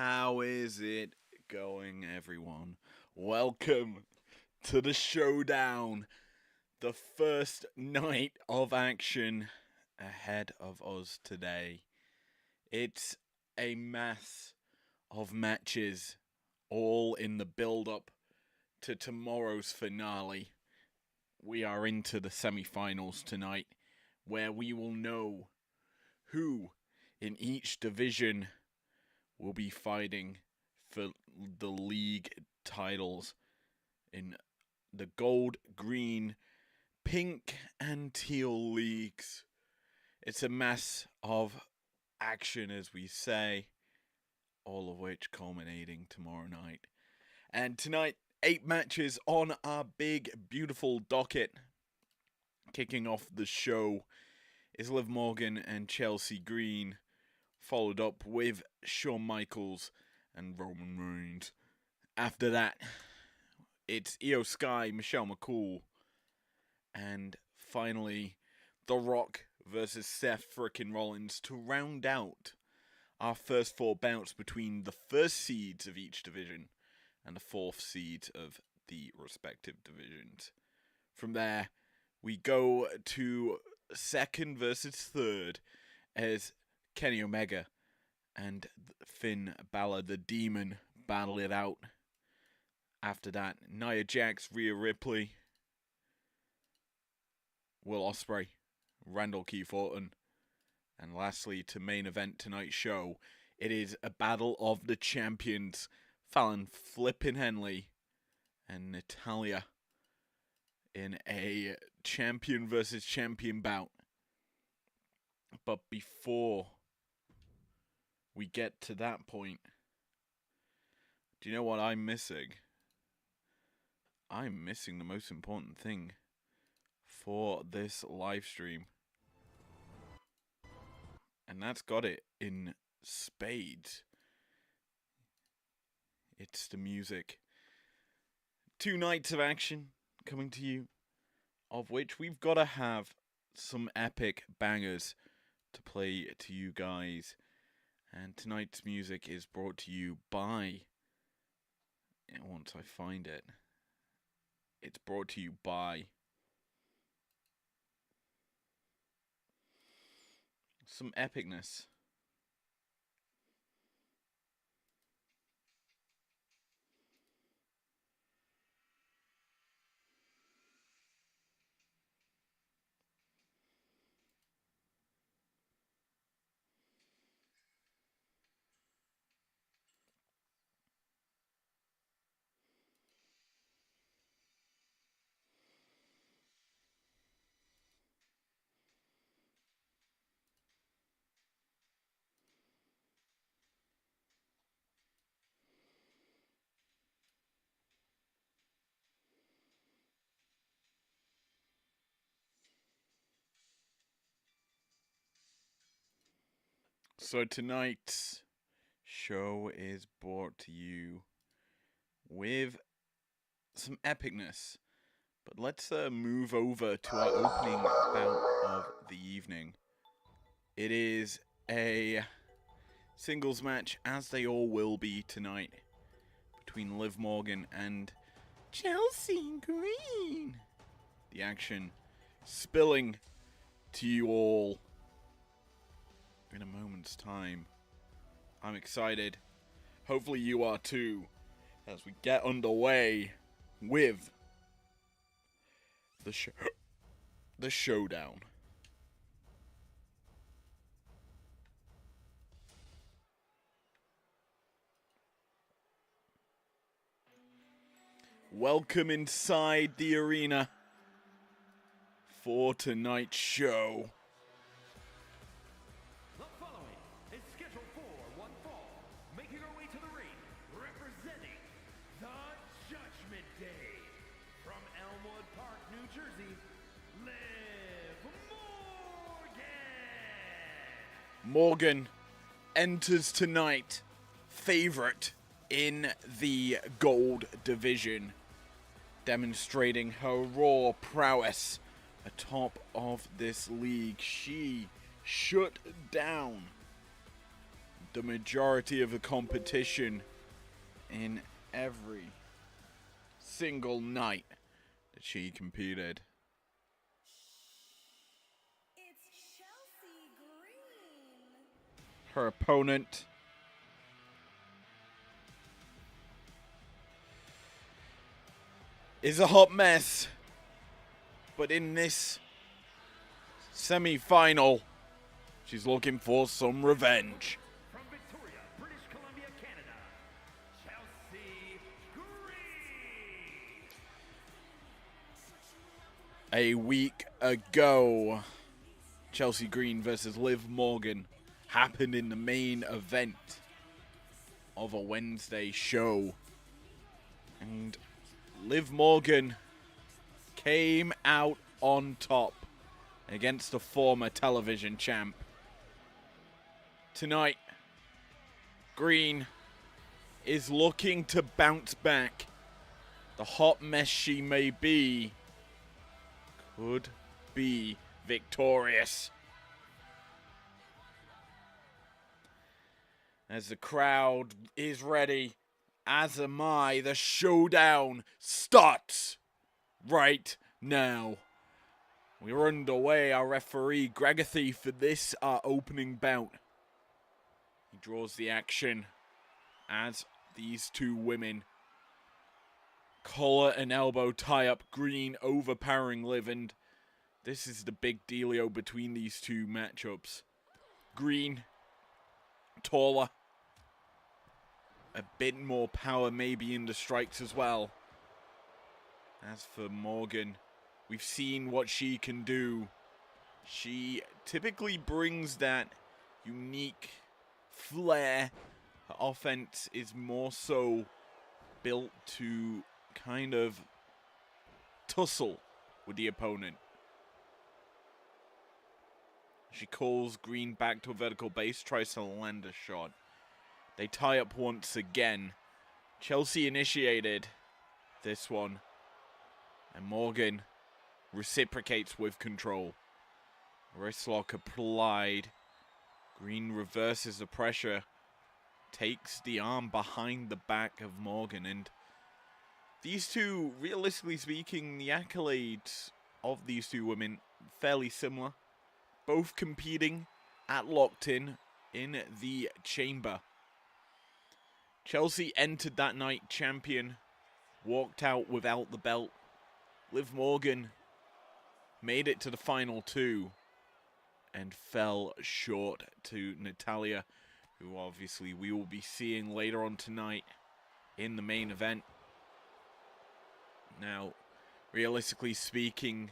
How is it going, everyone? Welcome to the Showdown, the first night of action ahead of us today. It's a mass of matches, all in the build up to tomorrow's finale. We are into the semi-finals tonight, where we will know who in each division will be fighting for the league titles in the gold, green, pink, and teal leagues. It's a mess of action, as we say, all of which culminating tomorrow night. And tonight, 8 matches on our big, beautiful docket. Kicking off the show is Liv Morgan and Chelsea Green, followed up with Shawn Michaels and Roman Reigns. After that, it's Io Sky, Michelle McCool, and finally, The Rock versus Seth frickin' Rollins to round out our first 4 bouts between the first seeds of each division and the 4th seeds of the respective divisions. From there, we go to second versus third as Kenny Omega and Finn Balor, the Demon, battle it out. After that, Nia Jax, Rhea Ripley, Will Ospreay, Randall Keith Orton, and lastly, to main event tonight's show, it is a battle of the champions, Fallon Flippin' Henley and Natalya in a champion versus champion bout. But before we get to that point, do you know what I'm missing? I'm missing the most important thing for this live stream. And that's got it in spades. It's the music. 2 nights of action coming to you, of which we've got to have some epic bangers to play to you guys. And tonight's music is brought to you by, once I find it, it's brought to you by some epicness. So tonight's show is brought to you with some epicness. But let's move over to our opening bout of the evening. It is a singles match, as they all will be tonight, between Liv Morgan and Chelsea Green. The action spilling to you all in a moment's time. I'm excited. Hopefully you are too, as we get underway with the showdown. Welcome inside the arena for tonight's show. The following is scheduled for one fall, making our way to the ring, representing the Judgment Day. From Elmwood Park, New Jersey, Liv Morgan. Morgan enters tonight favorite in the gold division, demonstrating her raw prowess atop of this league. She shut down the majority of the competition in every single night that she competed. It's Chelsea Green. Her opponent is a hot mess, but in this semi-final, she's looking for some revenge. From Victoria, British Columbia, Canada, Chelsea Green. A week ago, Chelsea Green versus Liv Morgan happened in the main event of a Wednesday show. And Liv Morgan came out on top against the former television champ. Tonight, Green is looking to bounce back. The hot mess she may be could be victorious. As the crowd is ready, as am I, the showdown starts right now. We're underway. Our referee, Gregathy, for this, our opening bout. He draws the action as these two women collar and elbow tie up Green, overpowering Liv, and this is the big dealio between these two matchups. Green, taller, a bit more power maybe in the strikes as well. As for Morgan, we've seen what she can do. She typically brings that unique flair. Her offense is more so built to kind of tussle with the opponent. She calls Green back to a vertical base, tries to land a shot. They tie up once again. Chelsea initiated this one, and Morgan reciprocates with control. Wristlock applied. Green reverses the pressure, takes the arm behind the back of Morgan, and these two, realistically speaking, the accolades of these two women fairly similar. Both competing at Locked In the chamber. Chelsea entered that night champion, walked out without the belt. Liv Morgan made it to the final two and fell short to Natalya, who obviously we will be seeing later on tonight in the main event. Now, realistically speaking,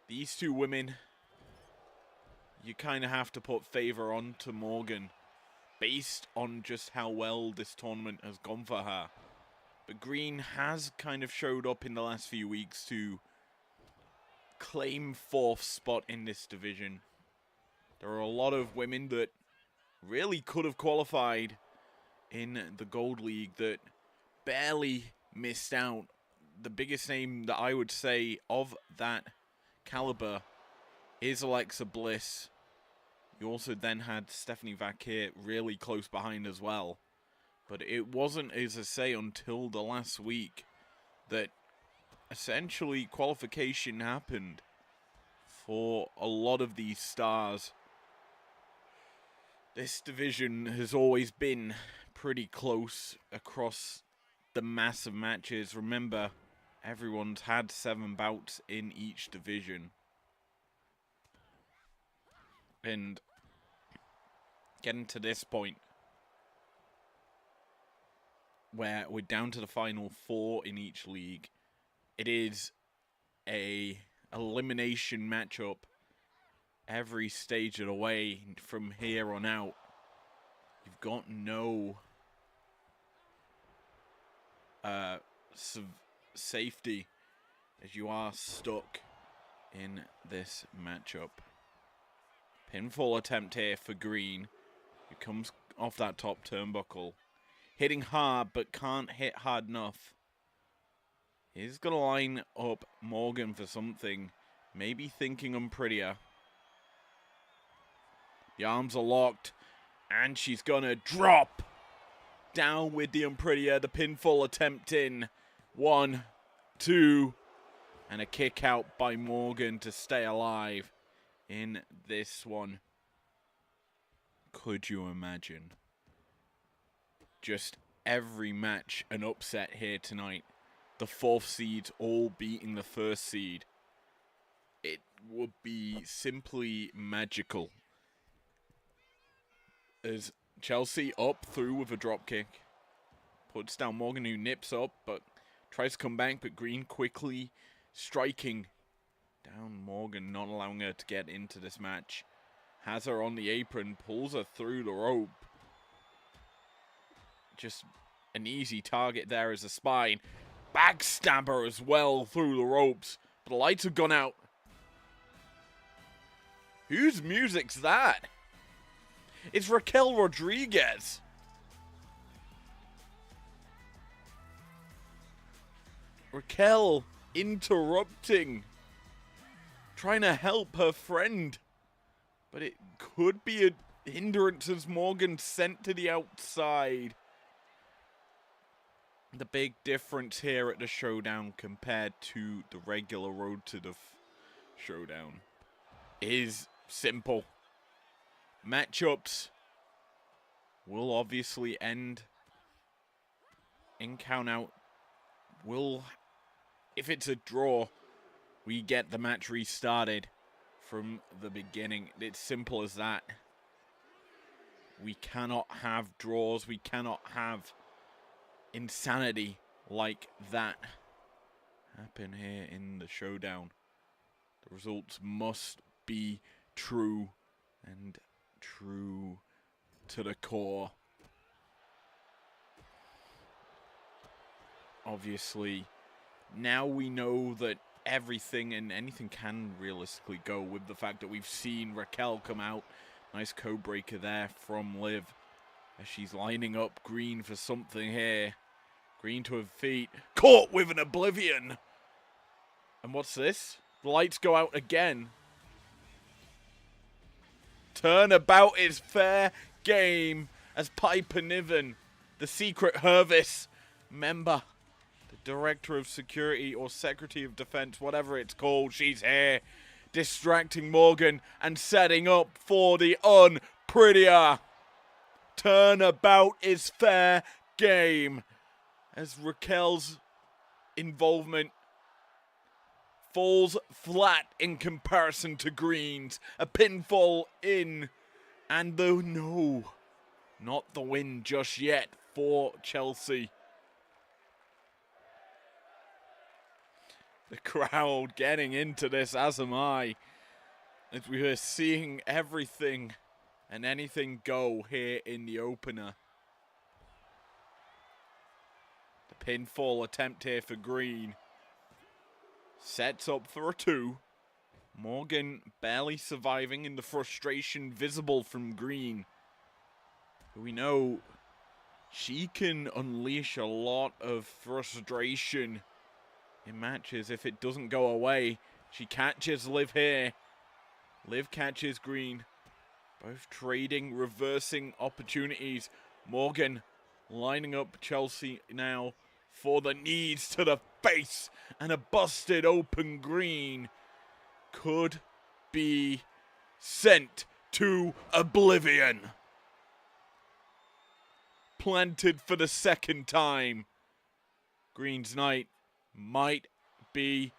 these two women, you kind of have to put favor on to Morgan based on just how well this tournament has gone for her. But Green has kind of showed up in the last few weeks to claim fourth spot in this division. There are a lot of women that really could have qualified in the Gold League that barely missed out. The biggest name that I would say of that caliber is Alexa Bliss. You also then had Stephanie Vakir really close behind as well. But it wasn't, as I say, until the last week that essentially qualification happened for a lot of these stars. This division has always been pretty close across the massive matches. Remember, everyone's had 7 bouts in each division. And getting to this point where we're down to the final 4 in each league, it is a elimination matchup every stage of the way from here on out. You've got no safety as you are stuck in this matchup. Pinfall attempt here for Green, who comes off that top turnbuckle. Hitting hard, but can't hit hard enough. He's going to line up Morgan for something. Maybe thinking I'm prettier. The arms are locked. And she's gonna drop down with the Unprettier. The pinfall attempt in. 1, 2, and a kick out by Morgan to stay alive in this one. Could you imagine? Just every match an upset here tonight. The 4th seeds all beating the 1st seed. It would be simply magical. As Chelsea up through with a dropkick. Puts down Morgan, who nips up, but tries to come back, but Green quickly striking down Morgan, not allowing her to get into this match. Has her on the apron, pulls her through the rope. Just an easy target there as a spine. Backstabber as well through the ropes, but the lights have gone out. Whose music's that? It's Raquel Rodriguez. Raquel interrupting, trying to help her friend, but it could be a hindrance as Morgan sent to the outside. The big difference here at the Showdown compared to the regular road to the Showdown is simple. Matchups will obviously end in count out. If it's a draw, we get the match restarted from the beginning. It's simple as that. We cannot have draws. We cannot have insanity like that happen here in the Showdown. The results must be true and true to the core. Obviously, now we know that everything and anything can realistically go with the fact that we've seen Raquel come out. Nice code breaker there from Liv as she's lining up Green for something here. Green to her feet, caught with an Oblivion. And what's this? The lights go out again. Turnabout is fair game as Piper Niven, the Secret Hervis member, the Director of Security or Secretary of Defense, whatever it's called, she's here, distracting Morgan and setting up for the Unprettier. Turnabout is fair game as Raquel's involvement falls flat in comparison to Green's. A pinfall in, and no, not the win just yet for Chelsea. The crowd getting into this, as am I, as we are seeing everything and anything go here in the opener. The pinfall attempt here for Green. Sets up for a 2. Morgan barely surviving in the frustration visible from Green. We know she can unleash a lot of frustration in matches if it doesn't go away. She catches Liv here. Liv catches Green. Both trading, reversing opportunities. Morgan lining up Chelsea now for the knees to the face, and a busted open Green could be sent to oblivion. Planted for the second time. Green's night might be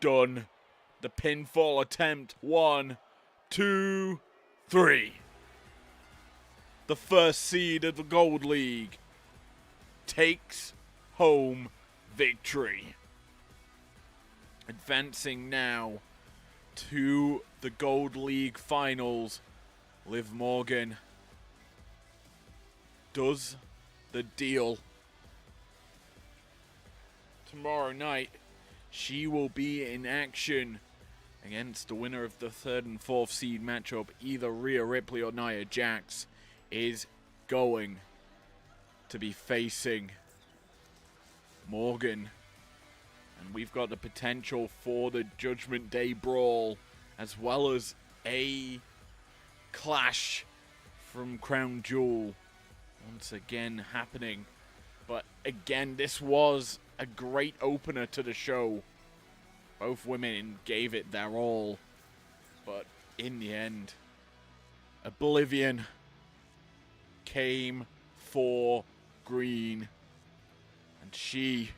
done. The pinfall attempt. 1, 2, 3. The first seed of the Gold League takes home victory. Advancing now to the Gold League finals. Liv Morgan does the deal. Tomorrow night, she will be in action against the winner of the 3rd and 4th seed matchup. Either Rhea Ripley or Nia Jax is going to be facing Morgan. And we've got the potential for the Judgment Day brawl, as well as a clash from Crown Jewel once again happening. But again, this was a great opener to the show. Both women gave it their all. But in the end, Oblivion came for Green. And she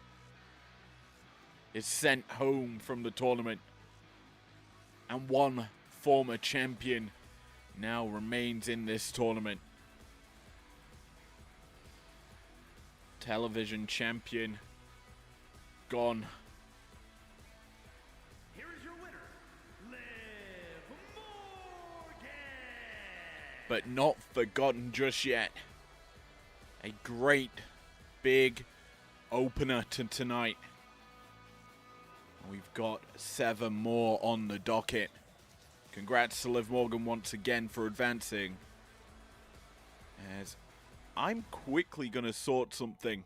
is sent home from the tournament. And one former champion now remains in this tournament. Television champion gone. Here is your winner, Liv Morgan. But not forgotten just yet. A great big opener to tonight. We've got 7 more on the docket. Congrats to Liv Morgan once again for advancing. As I'm quickly going to sort something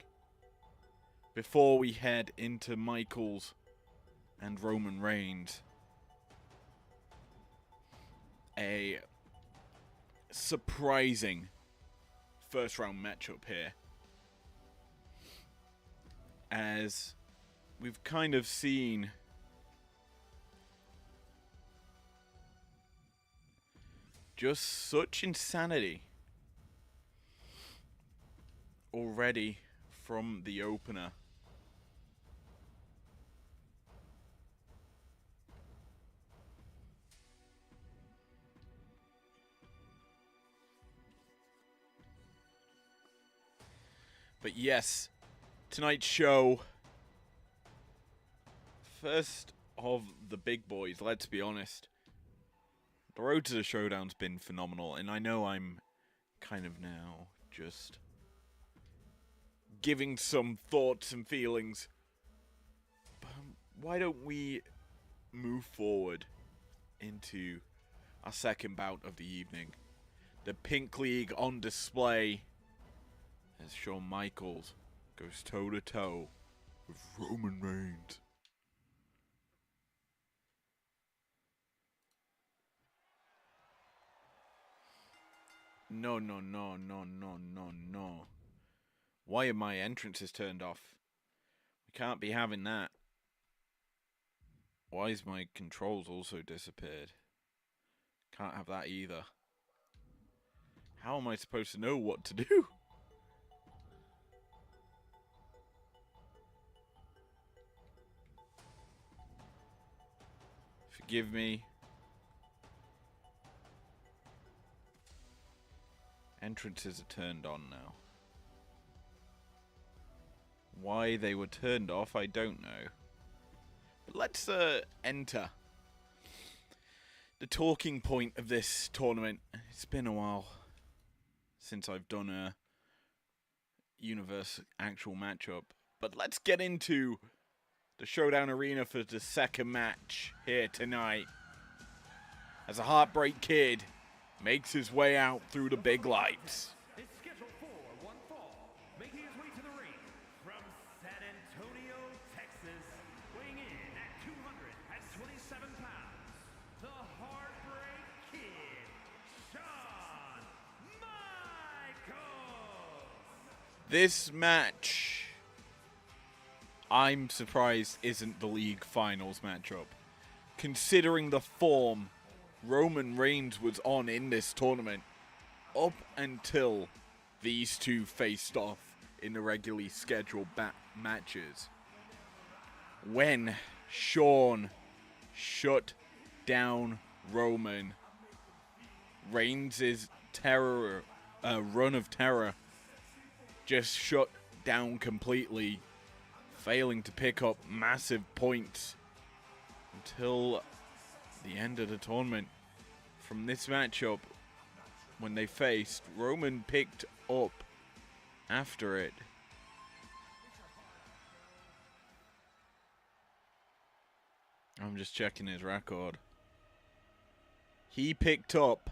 before we head into Michaels and Roman Reigns. A surprising first round matchup here. As we've kind of seen just such insanity already from the opener. But yes, tonight's show, first of the big boys, let's be honest. The road to the Showdown's been phenomenal, and I know I'm kind of now just giving some thoughts and feelings. But why don't we move forward into our second bout of the evening? The Pink League on display as Shawn Michaels goes toe-to-toe with Roman Reigns. No. Why are my entrances turned off? We can't be having that. Why is my controls also disappeared? Can't have that either. How am I supposed to know what to do? Forgive me. Entrances are turned on now. Why they were turned off, I don't know. But let's enter the talking point of this tournament. It's been a while since I've done a Universe actual matchup. But let's get into the Showdown Arena for the second match here tonight. As a Heartbreak Kid makes his way out through the big lights. Is scheduled for one fall, making his way to the ring from San Antonio, Texas, weighing in at 227 pounds, the Heartbreak Kid, Shawn Michaels. This match, I'm surprised isn't the league finals matchup. Considering the form Roman Reigns was on in this tournament up until these two faced off in the regularly scheduled matches. When Shawn shut down Roman, Reigns' run of terror just shut down completely, failing to pick up massive points until the end of the tournament. From this matchup, when they faced, Roman picked up after it. I'm just checking his record. He picked up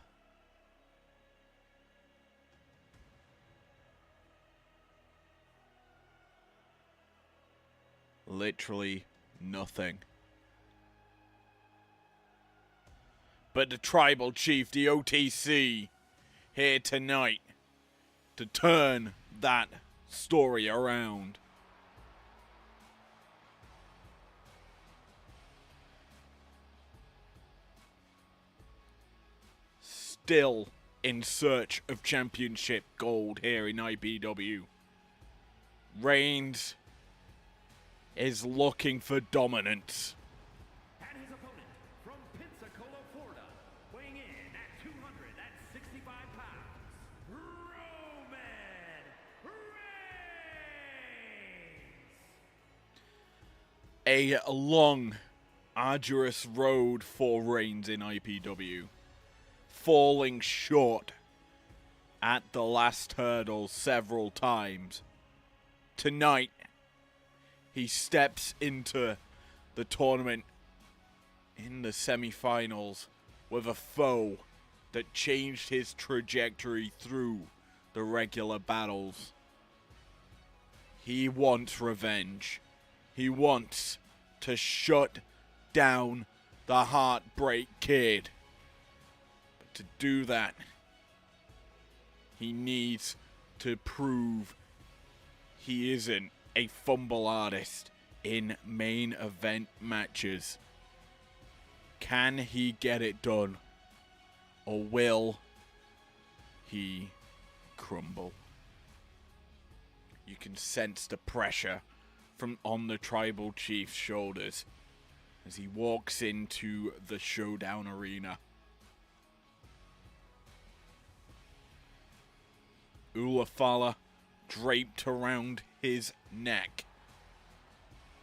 literally nothing. But the Tribal Chief, the OTC, here tonight to turn that story around. Still in search of championship gold here in IPW. Reigns is looking for dominance. And his opponent from Pensacola, Florida, weighing in at 265 pounds, Roman Reigns! A long, arduous road for Reigns in IPW. Falling short at the last hurdle several times. Tonight, he steps into the tournament in the semi-finals with a foe that changed his trajectory through the regular battles. He wants revenge. He wants to shut down the Heartbreak Kid. But to do that, he needs to prove he isn't a fumble artist in main event matches. Can he get it done? Or will he crumble? You can sense the pressure from on the tribal chief's shoulders as he walks into the Showdown arena. Ulafala draped around his neck.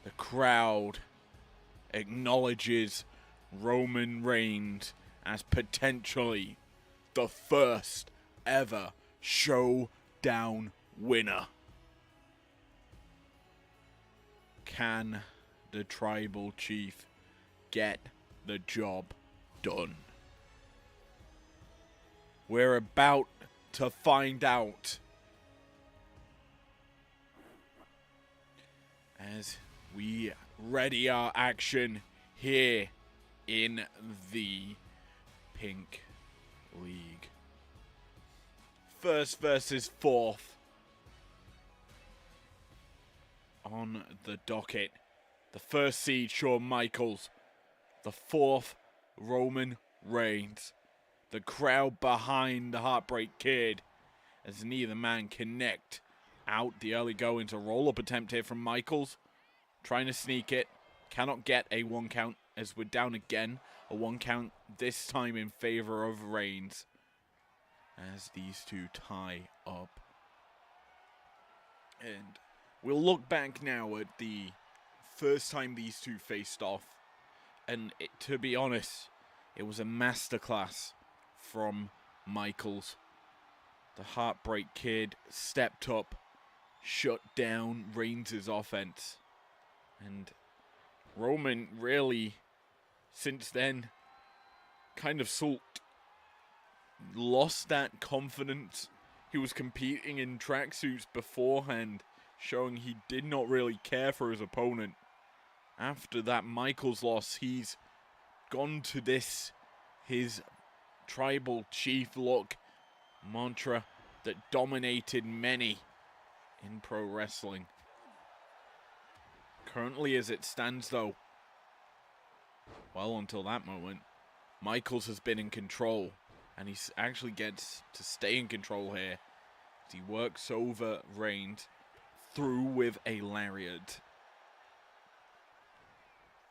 The crowd acknowledges Roman Reigns as potentially the first ever Showdown winner. Can the tribal chief get the job done? We're about to find out as we ready our action here in the Pink League. First versus fourth on the docket. The first seed, Shawn Michaels. The fourth, Roman Reigns. The crowd behind the Heartbreak Kid as neither man connect out the early goings. A roll-up attempt here from Michaels. Trying to sneak it. Cannot get a 1 count as we're down again. A 1 count this time in favor of Reigns as these two tie up. And we'll look back now at the first time these two faced off. And to be honest, it was a masterclass from Michaels. The Heartbreak Kid stepped up, shut down Reigns' offense. And Roman really, since then, kind of lost that confidence. He was competing in tracksuits beforehand, showing he did not really care for his opponent. After that Michaels loss, he's gone to this, his tribal chief look mantra that dominated many in pro wrestling. Currently as it stands though, well, until that moment, Michaels has been in control, and he actually gets to stay in control here as he works over Reigns through with a lariat.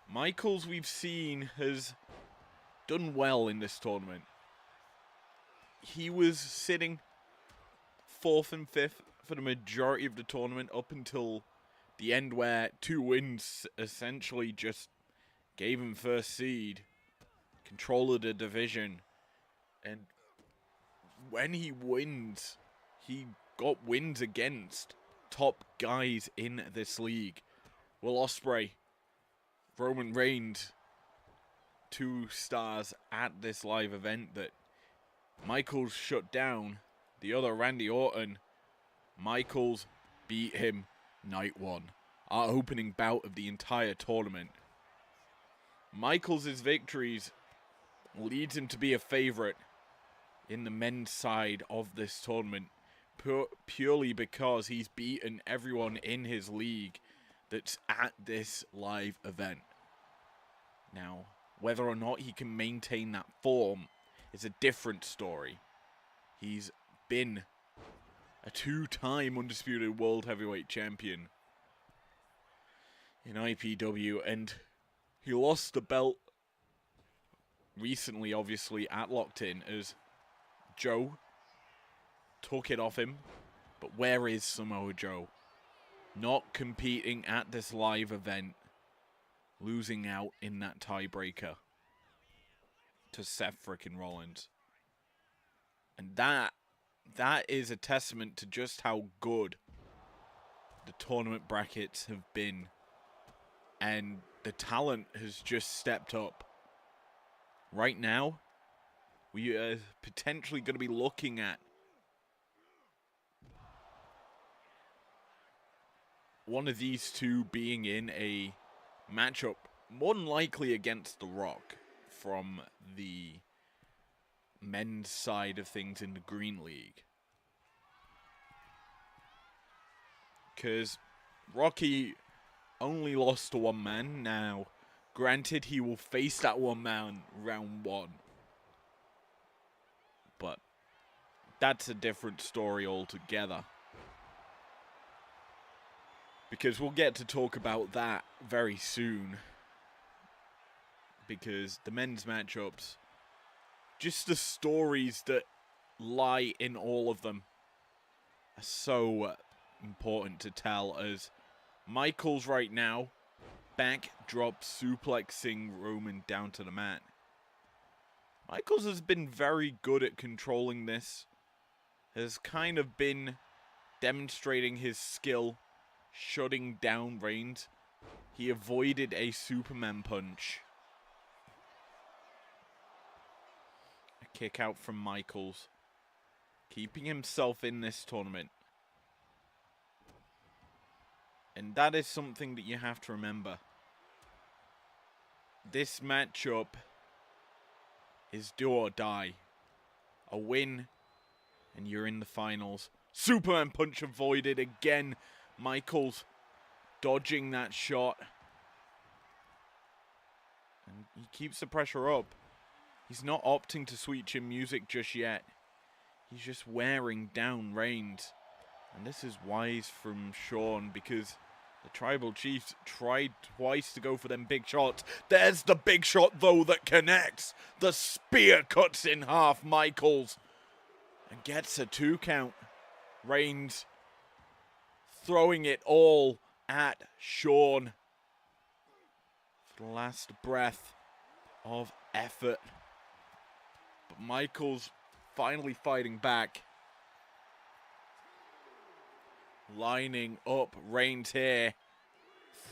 Michaels, we've seen, has done well in this tournament. He was sitting 4th and 5th for the majority of the tournament up until the end, where 2 wins essentially just gave him first seed, control of the division. And when he wins, he got wins against top guys in this league. Will Ospreay, Roman Reigns, 2 stars at this live event that Michaels shut down. The other, Randy Orton, Michaels beat him night 1. Our opening bout of the entire tournament. Michaels' victories leads him to be a favorite in the men's side of this tournament purely because he's beaten everyone in his league that's at this live event. Now, whether or not he can maintain that form is a different story. He's been a 2-time undisputed world heavyweight champion in IPW, and he lost the belt recently, obviously, at Locked In, as Joe took it off him. But where is Samoa Joe? Not competing at this live event, losing out in that tiebreaker to Seth frickin' Rollins. And that is a testament to just how good the tournament brackets have been. And the talent has just stepped up. Right now, we are potentially going to be looking at one of these two being in a matchup, more than likely against The Rock from the men's side of things in the Green League. Because Rocky only lost to one man. Now, granted, he will face that one man round 1. But that's a different story altogether. Because we'll get to talk about that very soon. Because the men's matchups, just the stories that lie in all of them, are so important to tell, as Michaels right now backdrop suplexing Roman down to the mat. Michaels has been very good at controlling this, has kind of been demonstrating his skill shutting down Reigns. He avoided a Superman punch. A kick out from Michaels, keeping himself in this tournament. And that is something that you have to remember. This matchup is do or die. A win, and you're in the finals. Superman punch avoided again. Michaels dodging that shot. And he keeps the pressure up. He's not opting to switch in music just yet. He's just wearing down Reigns. And this is wise from Shawn, because the Tribal Chiefs tried twice to go for them big shots. There's the big shot, though, that connects. The spear cuts in half Michaels and gets a 2 count. Reigns throwing it all at Shawn for the last breath of effort. But Michaels finally fighting back. Lining up Reigns here.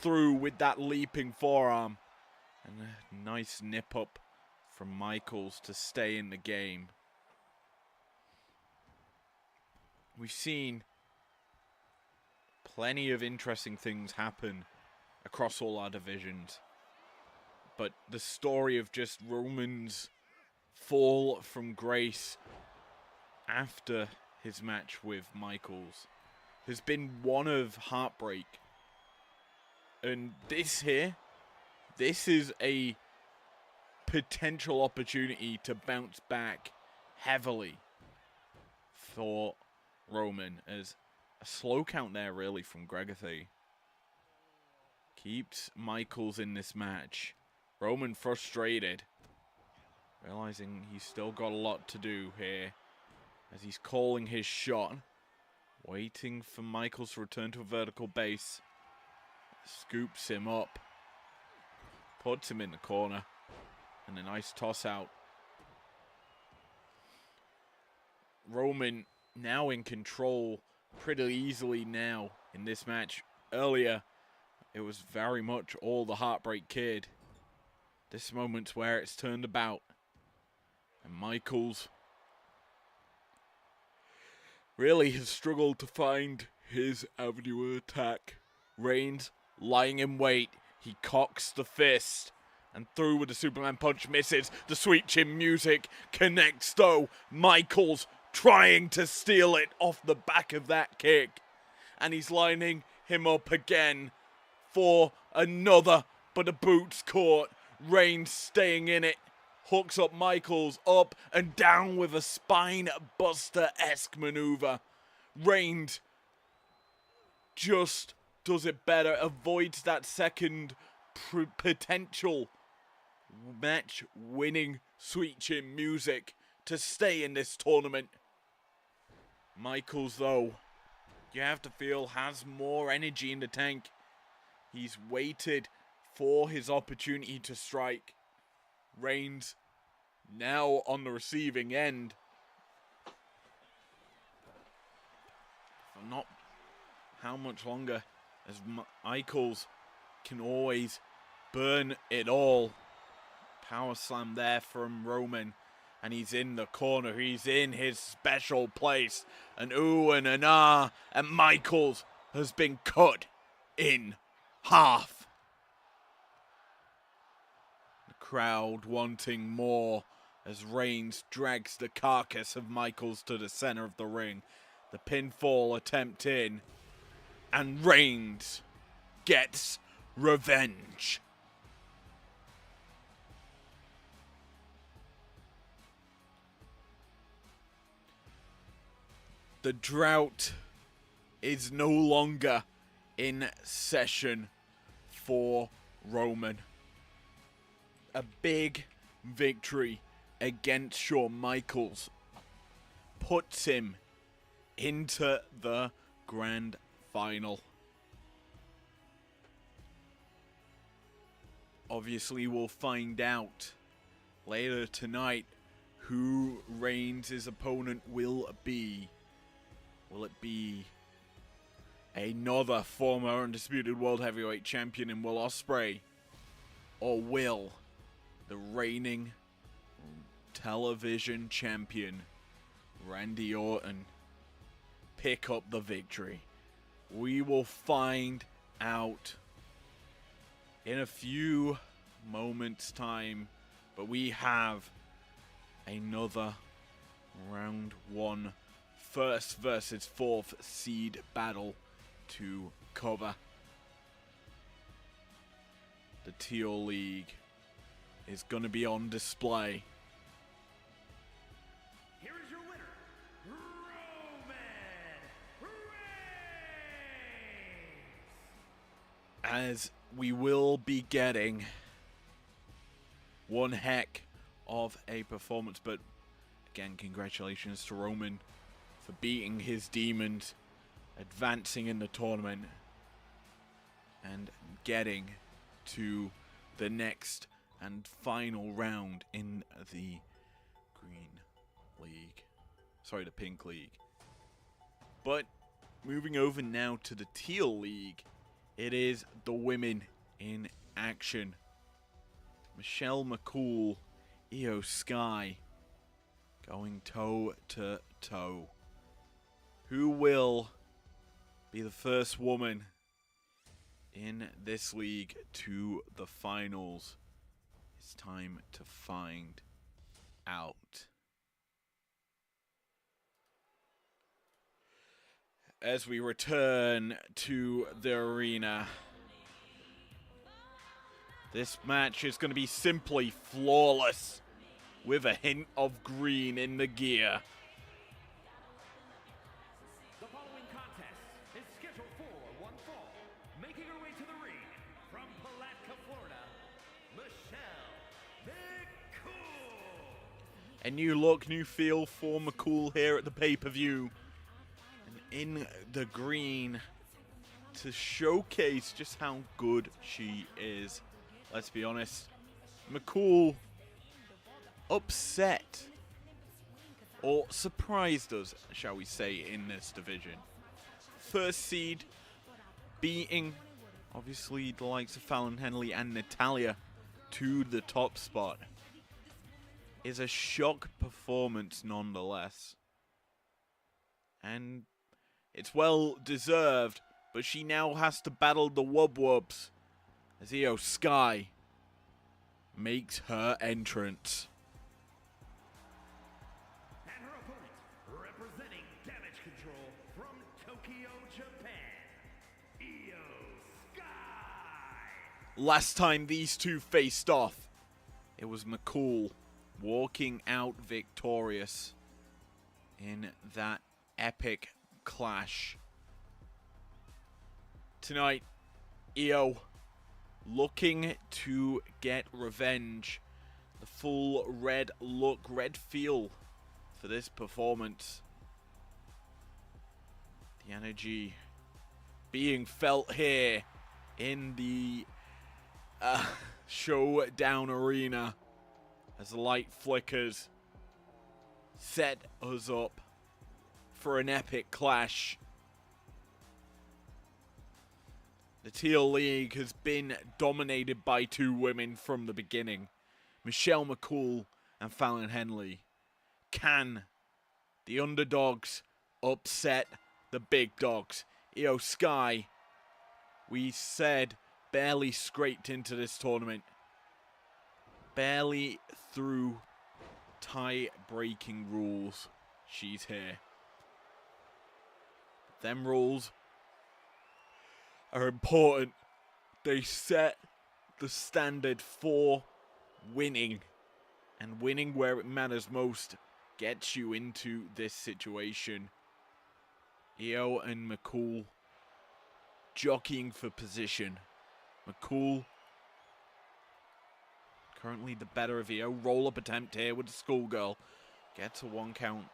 Through with that leaping forearm. And a nice nip up from Michaels to stay in the game. We've seen plenty of interesting things happen across all our divisions. But the story of just Roman's fall from grace after his match with Michaels has been one of heartbreak. And this is a potential opportunity to bounce back heavily for Roman, as a slow count there really from Gregathy keeps Michaels in this match. Roman frustrated, realizing he's still got a lot to do here as he's calling his shot, waiting for Michaels to return to a vertical base. Scoops him up, puts him in the corner, and a nice toss out. Roman now in control pretty easily now in this match. Earlier, it was very much all the Heartbreak Kid. This moment's where it's turned about. And Michaels really has struggled to find his avenue of attack. Reigns lying in wait. He cocks the fist. And through with the Superman punch, misses. The sweet chin music connects though. Michaels trying to steal it off the back of that kick. And he's lining him up again for another, but the boots caught. Reigns staying in it. Hooks up Michaels up and down with a spine buster-esque maneuver. Reigns just does it better. Avoids that second potential match winning sweet chin music to stay in this tournament. Michaels, though, you have to feel has more energy in the tank. He's waited for his opportunity to strike. Reigns now on the receiving end. For not how much longer, as Michaels can always burn it all. Power slam there from Roman. And he's in the corner. He's in his special place. An ooh and an ah. And Michaels has been cut in half. The crowd wanting more as Reigns drags the carcass of Michaels to the center of the ring. The pinfall attempt in. And Reigns gets revenge. The drought is no longer in session for Roman. A big victory against Shawn Michaels puts him into the grand final. Obviously, we'll find out later tonight who Reigns' opponent will be. Will it be another former undisputed world heavyweight champion in Will Ospreay? Or will the reigning television champion Randy Orton pick up the victory? We will find out in a few moments' time, but we have another round one first versus fourth seed battle to cover. The Teal League is going to be on display. Here is your winner, Roman Reigns. As we will be getting one heck of a performance, but again, congratulations to Roman for beating his demons, advancing in the tournament, and getting to the next and final round in the Green League. Sorry, the Pink League. But moving over now to the Teal League, it is the women in action. Michelle McCool, Io Sky, going toe to toe. Who will be the first woman in this league to the finals? It's time to find out. As we return to the arena, this match is going to be simply flawless with a hint of green in the gear. The following contest is scheduled for one fall. Making her way to the ring from Palatka, Florida, Michelle McCool. A new look, new feel for McCool here at the pay-per-view. And in the green to showcase just how good she is. Let's be honest, McCool upset or surprised us, shall we say, in this division. First seed beating, obviously, the likes of Fallon Henley and Natalya to the top spot is a shock performance nonetheless. And it's well deserved, but she now has to battle the Wub Wubs as Io Sky makes her entrance. And her opponent, representing Damage Control from Tokyo, Japan, Io Sky. Last time these two faced off, it was McCool walking out victorious in that epic clash. Tonight, Io looking to get revenge. The full red look, red feel for this performance. The energy being felt here in the Showdown arena as the light flickers. Set us up for an epic clash. The Teal League has been dominated by two women from the beginning, Michelle McCool and Fallon Henley. Can the underdogs upset the big dogs? Io Sky, we said, barely scraped into this tournament. Barely through tie-breaking rules. She's here. Them rules are important. They set the standard for winning. And winning where it matters most gets you into this situation. Io and McCool jockeying for position. McCool currently the better of Io. Roll-up attempt here with the schoolgirl. Gets a 1 count.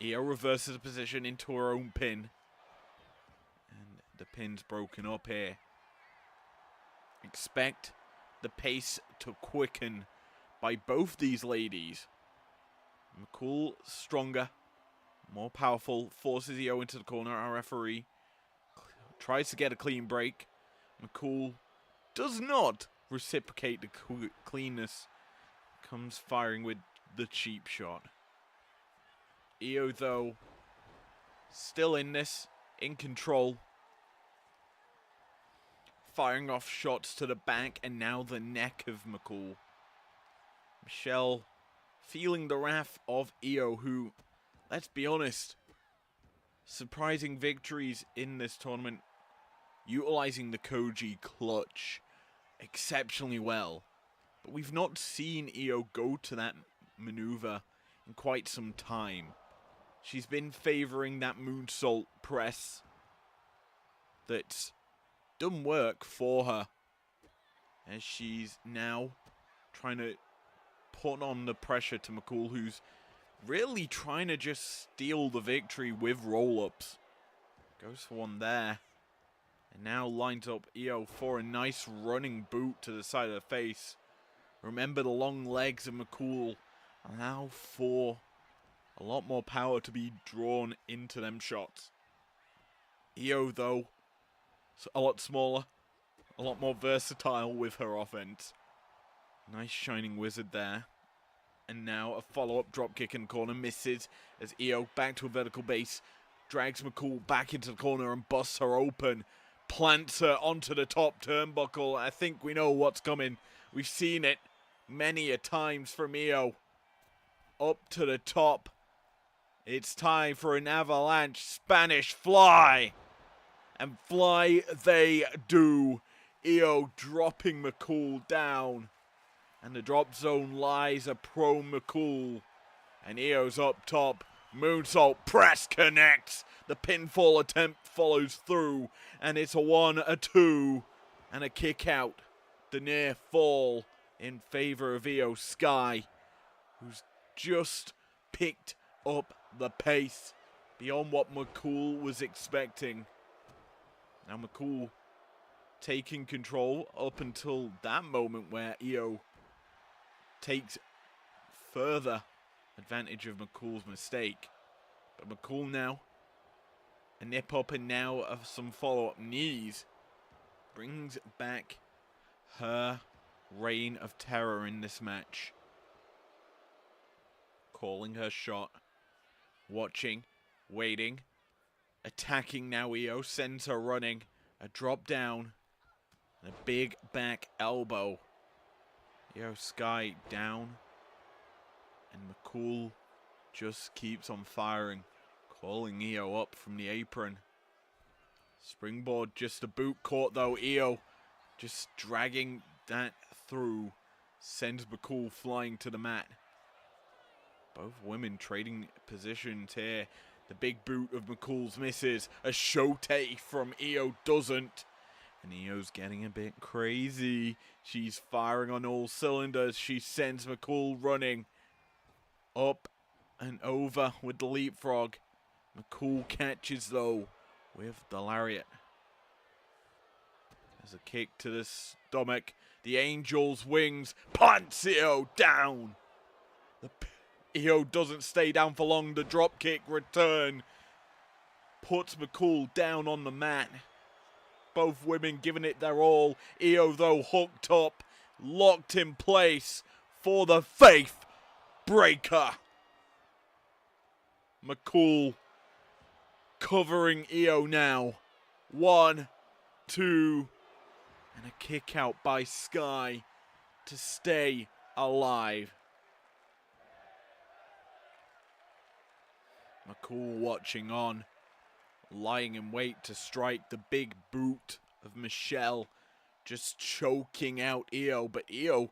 Io reverses the position into her own pin. And the pin's broken up here. Expect the pace to quicken by both these ladies. McCool stronger, more powerful, forces Io into the corner. Our referee tries to get a clean break. McCool does not reciprocate the cleanness. Comes firing with the cheap shot. Io, though, still in this, in control. Firing off shots to the back and now the neck of McCool. Michelle feeling the wrath of Io, who, let's be honest, surprising victories in this tournament, utilizing the Koji clutch exceptionally well. But we've not seen Io go to that maneuver in quite some time. She's been favoring that moonsault press that's done work for her, as she's now trying to put on the pressure to McCool, who's really trying to just steal the victory with roll-ups. Goes for one there. And now lines up Io for a nice running boot to the side of the face. Remember, the long legs of McCool allow for a lot more power to be drawn into them shots. Io, though, a lot smaller, a lot more versatile with her offense. Nice shining wizard there. And now a follow-up dropkick in the corner. Misses as Io back to a vertical base. Drags McCool back into the corner and busts her open. Plants her onto the top turnbuckle. I think we know what's coming. We've seen it many a times from Io. Up to the top. It's time for an avalanche Spanish fly. And fly they do. Io dropping McCool down. And the drop zone lies a prone McCool. And Io's up top. Moonsault press connects. The pinfall attempt follows through. And it's a 1, a 2, and a kick out. The near fall in favor of Io Sky, who's just picked up the pace beyond what McCool was expecting. Now McCool taking control up until that moment where Io takes further advantage of McCool's mistake. But McCool now, a nip up and now of some follow-up knees, brings back her reign of terror in this match. Calling her shot, watching, waiting, attacking now. Io sends her running, a drop down, and a big back elbow. Io Sky down. And McCool just keeps on firing. Calling Io up from the apron. Springboard just a boot caught though. Io just dragging that through. Sends McCool flying to the mat. Both women trading positions here. The big boot of McCool's misses. A shote from Io doesn't. And Io's getting a bit crazy. She's firing on all cylinders. She sends McCool running up and over with the leapfrog. McCool catches though with the lariat. There's a kick to the stomach. The Angel's wings punts Io down. Io doesn't stay down for long. The drop kick return puts McCool down on the mat. Both women giving it their all. Io though hooked up, locked in place for the faith breaker. McCool covering Io now. 1, 2, and a kick out by Sky to stay alive. McCool watching on, lying in wait to strike the big boot of Michelle, just choking out Io, but Io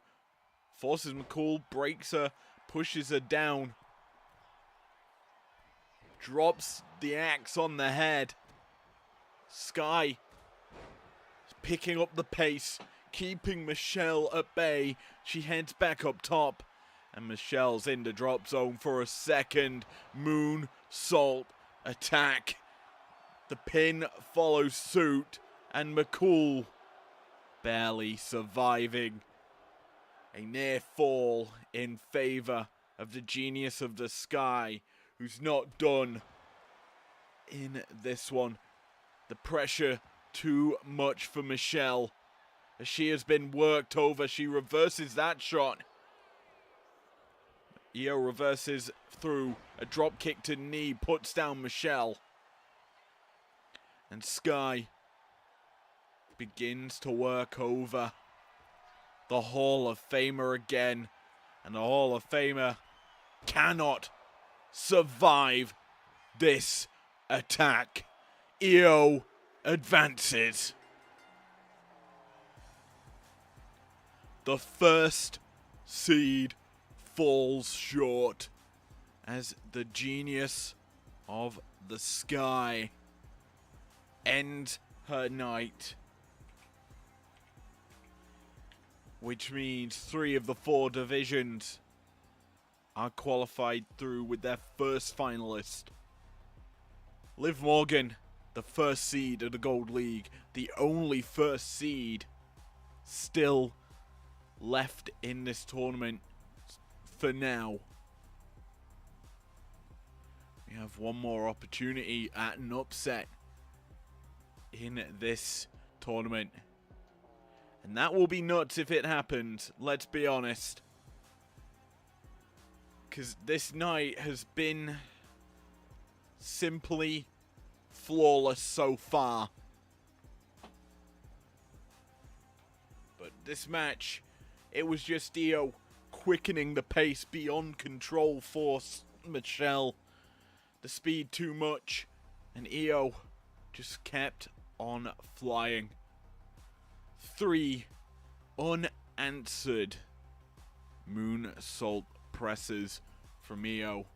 forces McCool, breaks her, pushes her down, drops the axe on the head. Sky picking up the pace, keeping Michelle at bay. She heads back up top, and Michelle's in the drop zone for a second moonsault attack. The pin follows suit, and McCool barely surviving. A near fall in favor of the genius of the Sky, who's not done in this one. The pressure too much for Michelle. As she has been worked over, she reverses that shot. Io reverses through. A drop kick to knee puts down Michelle. And Sky begins to work over the Hall of Famer again. And the Hall of Famer cannot survive this attack. Io advances. The first seed falls short as the genius of the Sky ends her night. Which means 3 of the 4 divisions are qualified through with their first finalist. Liv Morgan, the first seed of the Gold League, the only first seed still left in this tournament for now. We have one more opportunity at an upset in this tournament. And that will be nuts if it happens, let's be honest. Because this night has been simply flawless so far. But this match, it was just Io quickening the pace beyond control for Michelle. The speed too much, and Io just kept on flying. 3 unanswered moonsault presses from Io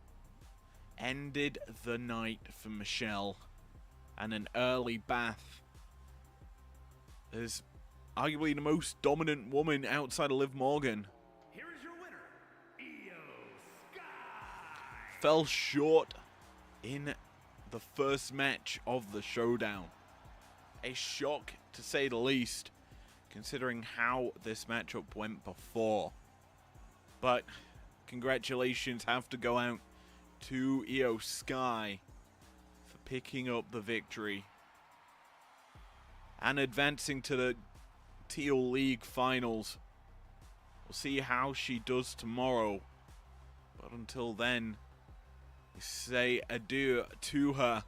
ended the night for Michelle, and an early bath as arguably the most dominant woman outside of Liv Morgan. Here is your winner, Io Sky. Fell short in the first match of the Showdown. A shock to say the least, considering how this matchup went before. But congratulations have to go out to Io Sky for picking up the victory and advancing to the Teal League Finals. We'll see how she does tomorrow, but until then, we say adieu to her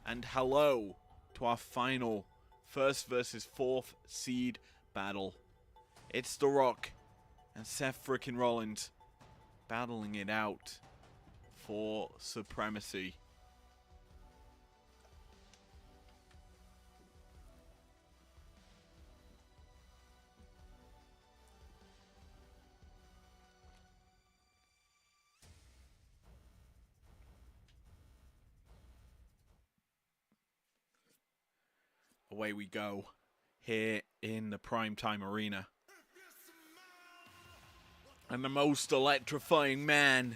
and hello to our final first versus 4th seed battle. It's The Rock And Seth frickin' Rollins battling it out for supremacy. Away we go here in the primetime arena. And the most electrifying man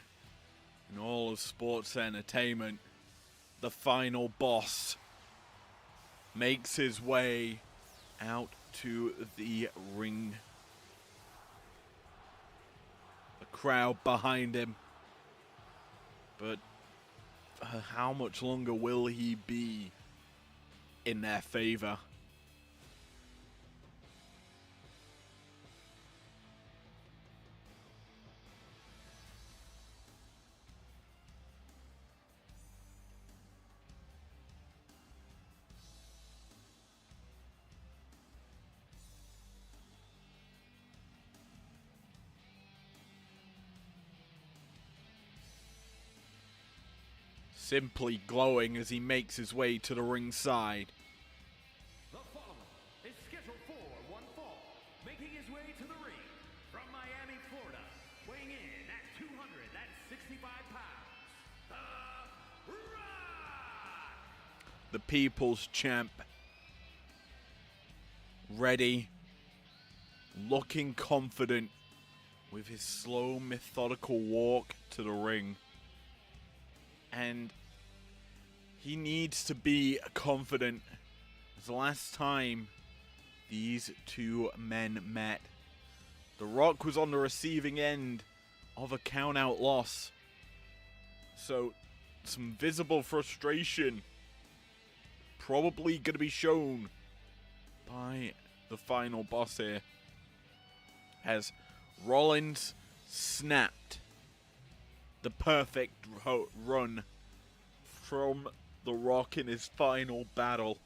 in all of sports entertainment, the final boss, makes his way out to the ring. The crowd behind him. But how much longer will he be in their favor? Simply glowing as he makes his way to the ringside. The following is scheduled for one fall, making his way to the ring from Miami, Florida, weighing in at 265 pounds, The Rock! The People's Champ. Ready, looking confident with his slow, methodical walk to the ring. And he needs to be confident. As the last time these two men met, The Rock was on the receiving end of a count-out loss. So, some visible frustration probably going to be shown by the final boss here. As Rollins snapped the perfect run from The Rock in his final battle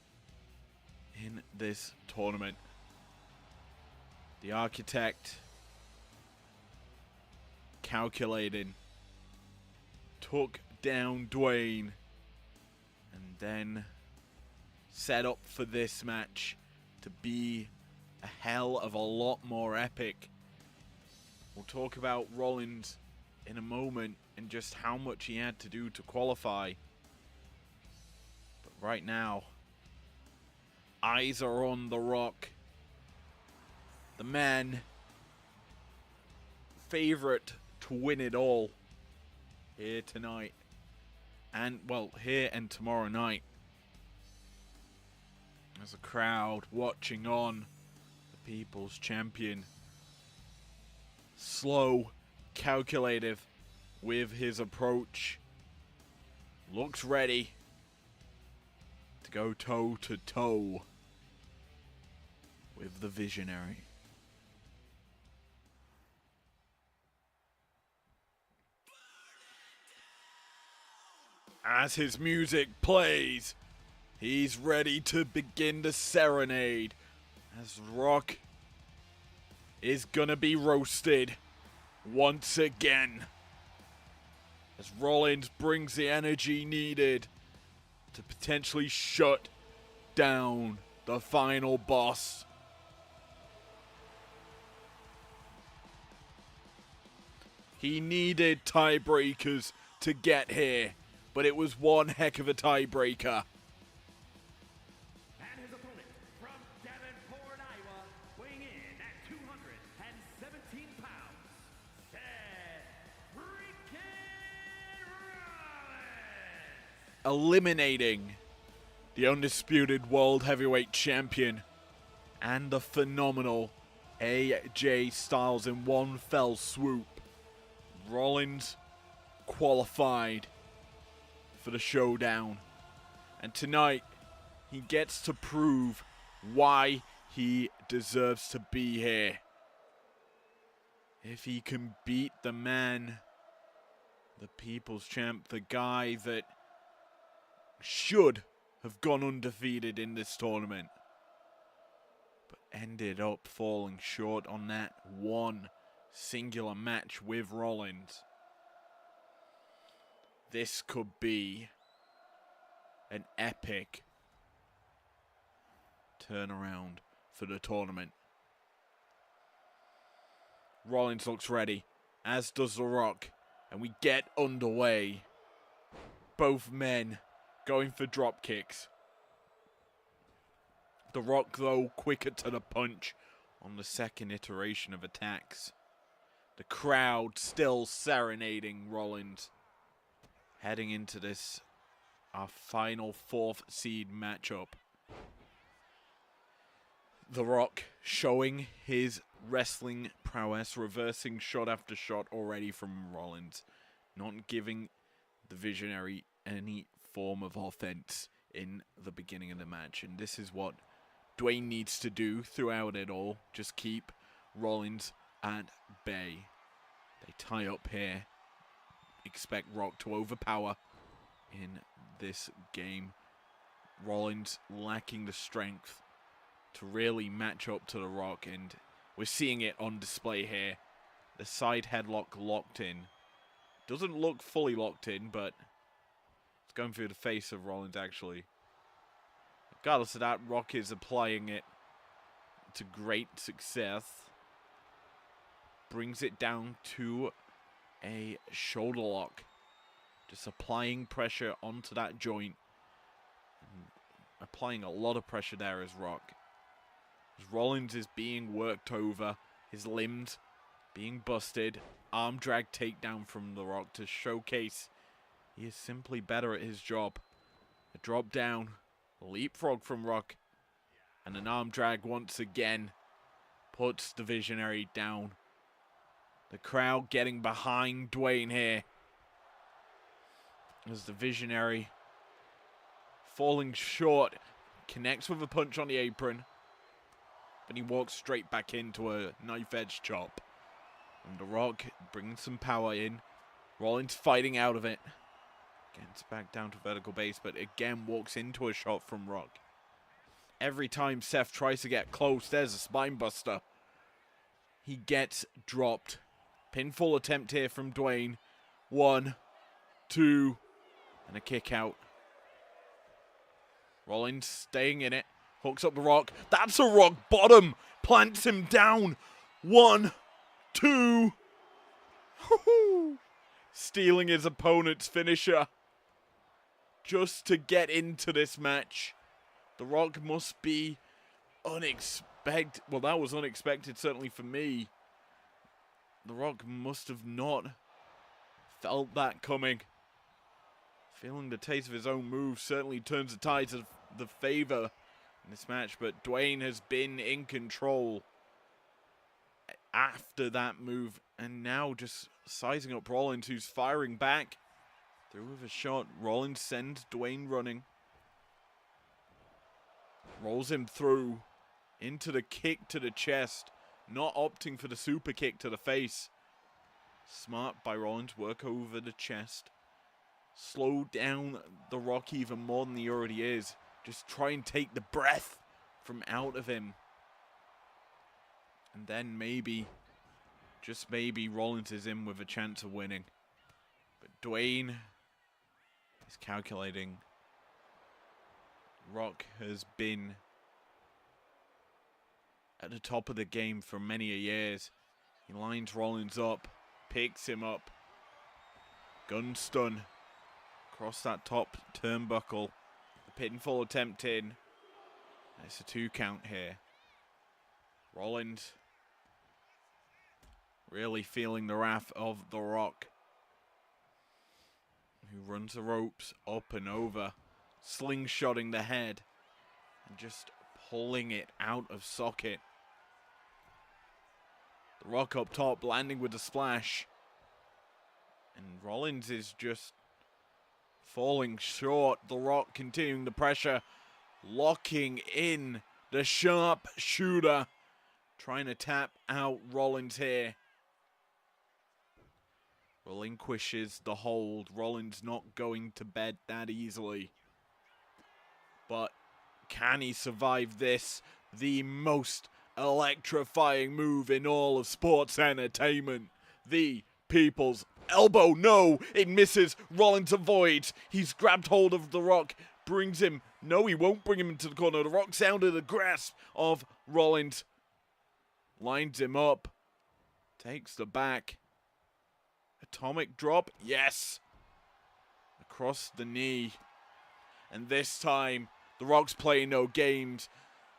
in this tournament. The Architect, calculating, took down Dwayne and then set up for this match to be a hell of a lot more epic. We'll talk about Rollins in a moment and just how much he had to do to qualify. But right now, eyes are on The Rock. The man favorite to win it all here tonight. And, well, here and tomorrow night. There's a crowd watching on the People's Champion. Slow, calculative with his approach. Looks ready to go toe to toe with the Visionary. As his music plays, he's ready to begin the serenade as Rock is gonna be roasted once again. As Rollins brings the energy needed to potentially shut down the final boss. He needed tiebreakers to get here, but it was one heck of a tiebreaker. And his opponent from Davenport, Iowa, weighing in at 217 pounds, Seth freaking Rollins! Eliminating the undisputed World Heavyweight Champion and the phenomenal AJ Styles in one fell swoop. Rollins qualified for the Showdown. And tonight, he gets to prove why he deserves to be here. If he can beat the man, the People's Champ, the guy that should have gone undefeated in this tournament, but ended up falling short on that one singular match with Rollins. This could be an epic turnaround for the tournament. Rollins looks ready, as does The Rock, and we get underway. Both men going for drop kicks. The Rock, though, quicker to the punch on the second iteration of attacks. The crowd still serenading Rollins. Heading into this, our final 4th seed matchup. The Rock showing his wrestling prowess, reversing shot after shot already from Rollins, not giving the Visionary any form of offense in the beginning of the match. And this is what Dwayne needs to do throughout it all. Just keep Rollins at bay. They tie up here. Expect Rock to overpower in this game. Rollins lacking the strength to really match up to The Rock, and we're seeing it on display here. The side headlock locked in. Doesn't look fully locked in, but it's going through the face of Rollins, actually. Regardless of that, Rock is applying it to great success. Brings it down to a shoulder lock. Just applying pressure onto that joint. And applying a lot of pressure there as Rock. As Rollins is being worked over. His limbs being busted. Arm drag takedown from The Rock to showcase he is simply better at his job. A drop down. A leapfrog from Rock. And an arm drag once again. Puts the Visionary down. The crowd getting behind Dwayne here. As the Visionary falling short. Connects with a punch on the apron. But he walks straight back into a knife edge chop. And The Rock brings some power in. Rollins fighting out of it. Gets back down to vertical base, but again walks into a shot from Rock. Every time Seth tries to get close, there's a spine buster. He gets dropped. Pinfall attempt here from Dwayne. 1, 2, and a kick out. Rollins staying in it. Hooks up The Rock. That's a rock bottom. Plants him down. 1, 2. Stealing his opponent's finisher. Just to get into this match. The Rock must be unexpected. Well, that was unexpected, certainly for me. The Rock must have not felt that coming. Feeling the taste of his own move certainly turns the tides of the favor in this match, but Dwayne has been in control after that move, and now just sizing up Rollins, who's firing back through with a shot. Rollins sends Dwayne running, rolls him through into the kick to the chest, not opting for the super kick to the face. Smart by Rollins, work over the chest, slow down The Rock even more than he already is. Just try and take the breath from out of him. And then maybe, just maybe, Rollins is in with a chance of winning. But Dwayne is calculating. Rock has been at the top of the game for many a years. He lines Rollins up, picks him up. Gun stun across that top turnbuckle. Pinfall attempt in. It's a 2 count here. Rollins really feeling the wrath of The Rock, who runs the ropes up and over, slingshotting the head and just pulling it out of socket. The Rock up top, landing with the splash. And Rollins is just falling short. The Rock continuing the pressure. Locking in the sharp shooter. Trying to tap out Rollins here. Relinquishes the hold. Rollins not going to bed that easily. But can he survive this? The most electrifying move in all of sports entertainment. The People's Elbow. No, it misses. Rollins avoids. He's grabbed hold of The Rock. Brings him. No, he won't bring him into the corner. The Rock's out of the grasp of Rollins. Lines him up. Takes the back. Atomic drop. Yes. Across the knee. And this time, The Rock's playing no games.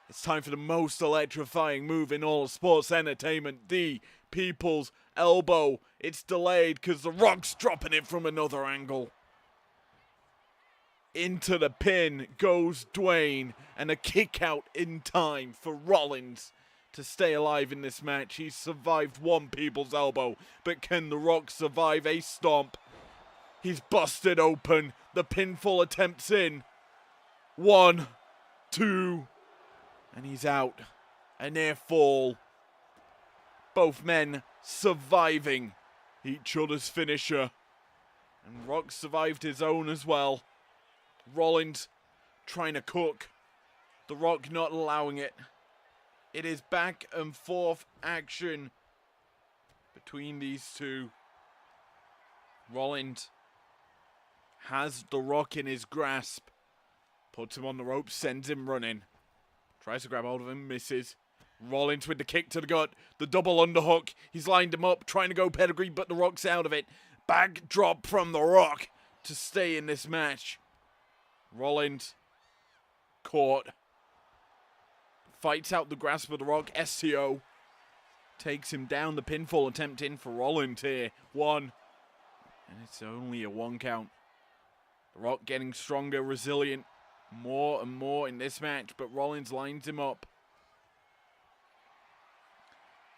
It's time for the most electrifying move in all of sports entertainment. The People's Elbow. It's delayed because The Rock's dropping it from another angle. Into the pin goes Dwayne, and a kick out in time for Rollins to stay alive in this match. He's survived one People's Elbow, but can The Rock survive a stomp? He's busted open. The pinfall attempt's in. 1, 2, and he's out. A near fall. Both men surviving each other's finisher. And Rock survived his own as well. Rollins trying to cook. The Rock not allowing it. It is back and forth action between these two. Rollins has The Rock in his grasp. Puts him on the rope, sends him running. Tries to grab hold of him, misses. Rollins with the kick to the gut. The double underhook. He's lined him up, trying to go pedigree, but The Rock's out of it. Backdrop from The Rock to stay in this match. Rollins caught. Fights out the grasp of The Rock. STO takes him down. The pinfall attempt in for Rollins here. 1. And it's only a 1 count. The Rock getting stronger, resilient. More and more in this match, but Rollins lines him up.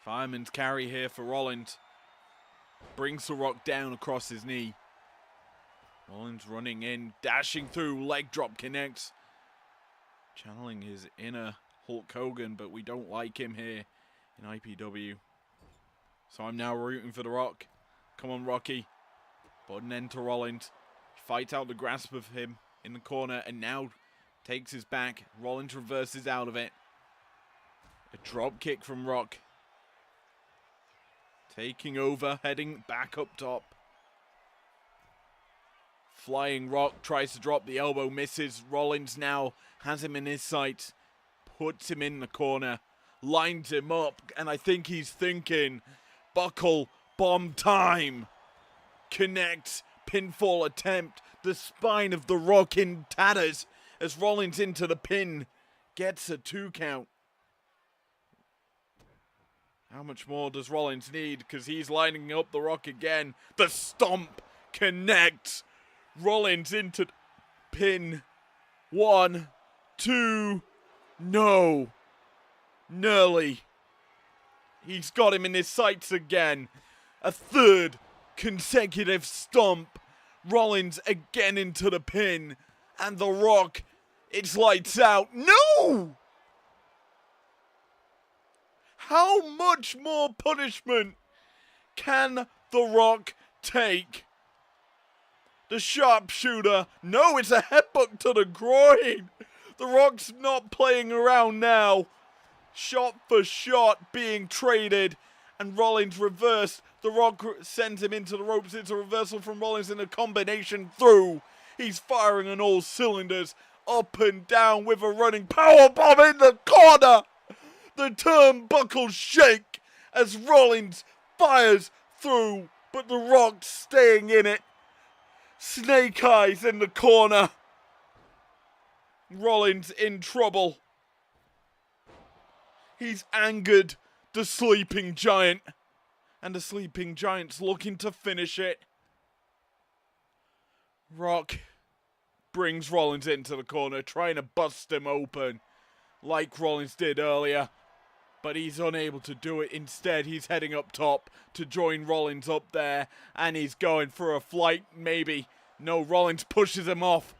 Fireman's carry here for Rollins. Brings The Rock down across his knee. Rollins running in, dashing through, leg drop connects. Channeling his inner Hulk Hogan, but we don't like him here in IPW. So I'm now rooting for The Rock. Come on, Rocky. But an end to Rollins. Fights out the grasp of him in the corner and now takes his back. Rollins reverses out of it. A drop kick from Rock. Taking over, heading back up top. Flying Rock tries to drop the elbow, misses. Rollins now has him in his sights. Puts him in the corner. Lines him up. And I think he's thinking, buckle bomb time. Connects. Pinfall attempt. The spine of The Rock in tatters as Rollins into the pin. Gets a 2 count. How much more does Rollins need? Because he's lining up The Rock again. The stomp connects. Rollins into the pin. 1, 2. No. Nearly. He's got him in his sights again. A 3rd consecutive stomp. Rollins again into the pin. And The Rock, it's lights out. No! How much more punishment can The Rock take? The sharpshooter. No, it's a headbutt to the groin. The Rock's not playing around now. Shot for shot being traded. And Rollins reversed. The Rock sends him into the ropes. It's a reversal from Rollins in a combination through. He's firing on all cylinders. Up and down with a running powerbomb in the corner. The turnbuckles shake as Rollins fires through. But The Rock's staying in it. Snake eyes in the corner. Rollins in trouble. He's angered the sleeping giant. And the sleeping giant's looking to finish it. Rock brings Rollins into the corner, trying to bust him open like Rollins did earlier. But he's unable to do it. Instead, he's heading up top to join Rollins up there. And he's going for a flight, maybe. No, Rollins pushes him off.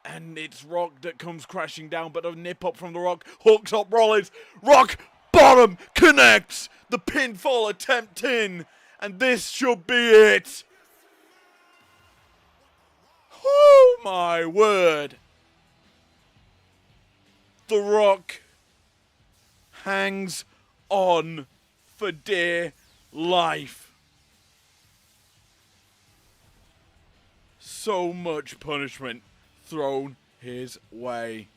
And it's Rock that comes crashing down. But a nip up from The Rock hooks up Rollins. Rock bottom connects. The pinfall attempt in. And this should be it. Oh my word. The Rock hangs on for dear life. So much punishment thrown his way.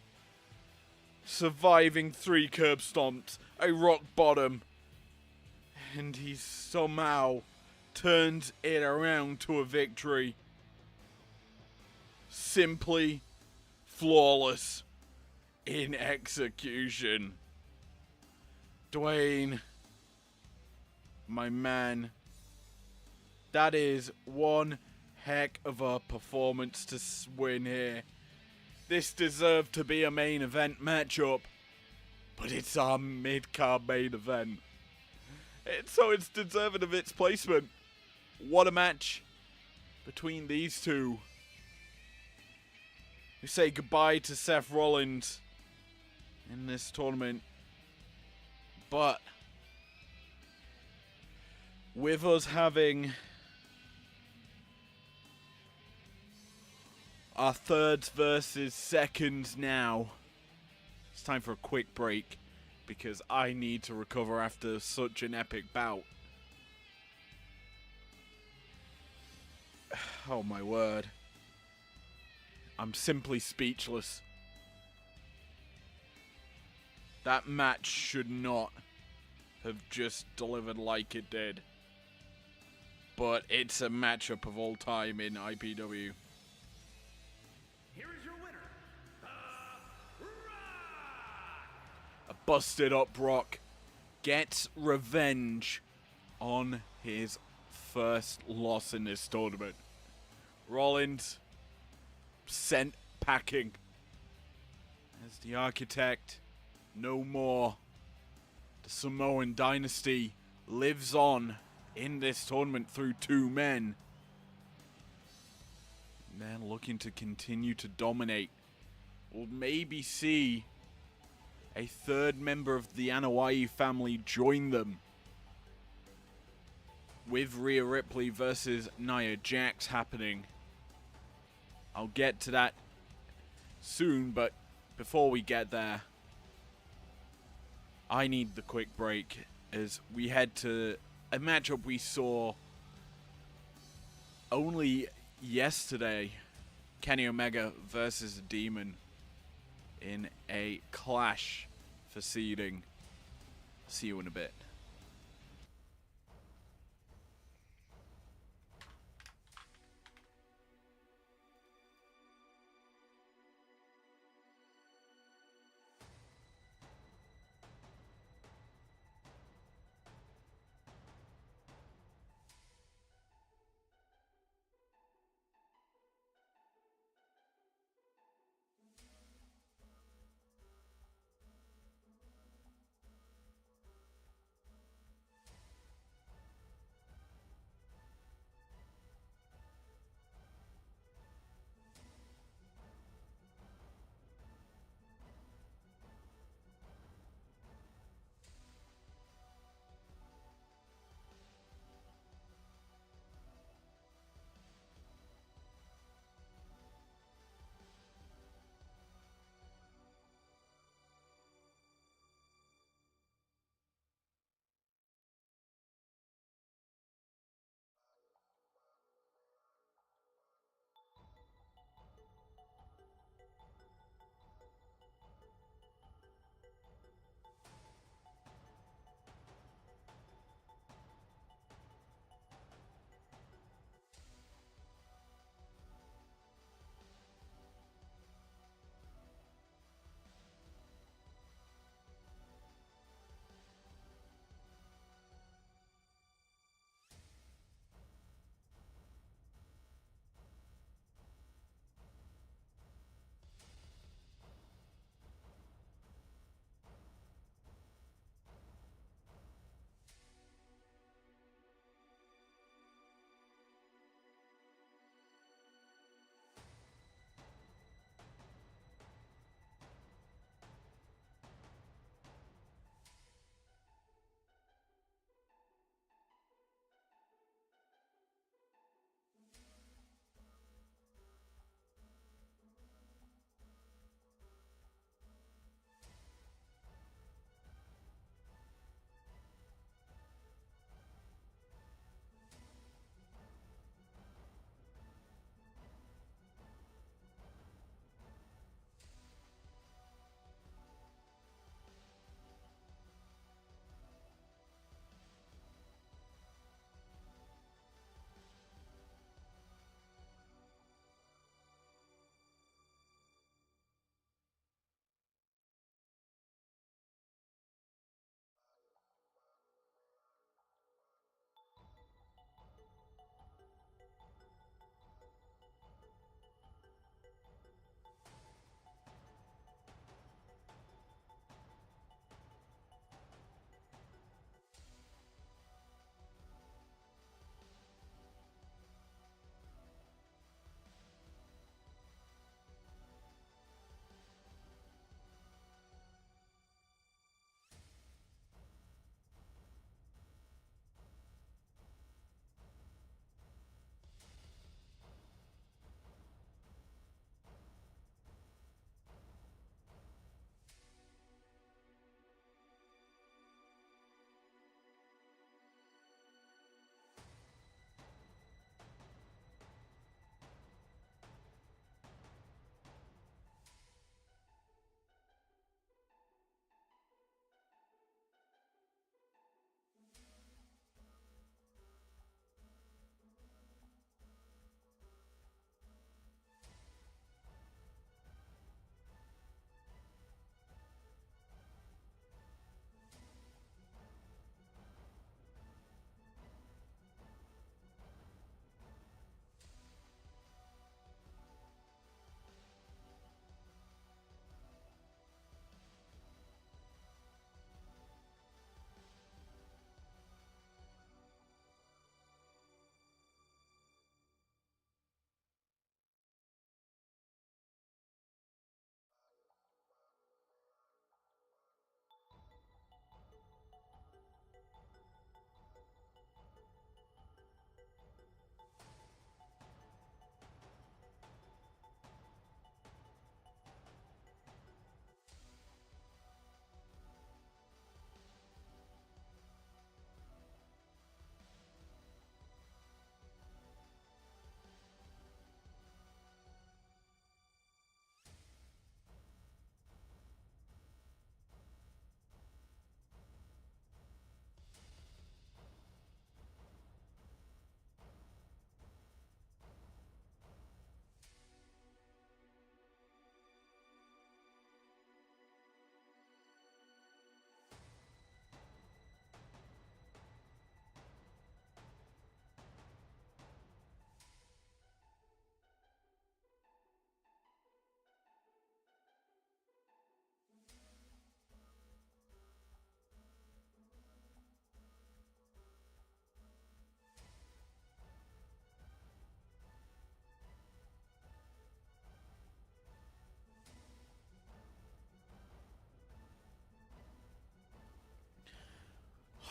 Surviving 3 curb stomps, a rock bottom, and he somehow turns it around to a victory. Simply flawless in execution. Dwayne, my man, that is one heck of a performance to win here. This deserved to be a main event matchup, but it's our mid-card main event. So it's deserving of its placement. What a match between these two. We say goodbye to Seth Rollins in this tournament, but with us having our thirds versus seconds now, it's time for a quick break because I need to recover after such an epic bout. Oh my word. I'm simply speechless. That match should not have just delivered like it did. But it's a matchup of all time in IPW. Here is your winner, The Rock! A busted up Brock gets revenge on his first loss in this tournament. Rollins sent packing as the Architect no more. The Samoan dynasty lives on in this tournament through 2 men. And they're looking to continue to dominate. We'll maybe see a 3rd member of the Anoa'i family join them, with Rhea Ripley versus Nia Jax happening. I'll get to that soon, but before we get there, I need the quick break as we head to a matchup we saw only yesterday. Kenny Omega versus Demon in a clash for seeding. See you in a bit.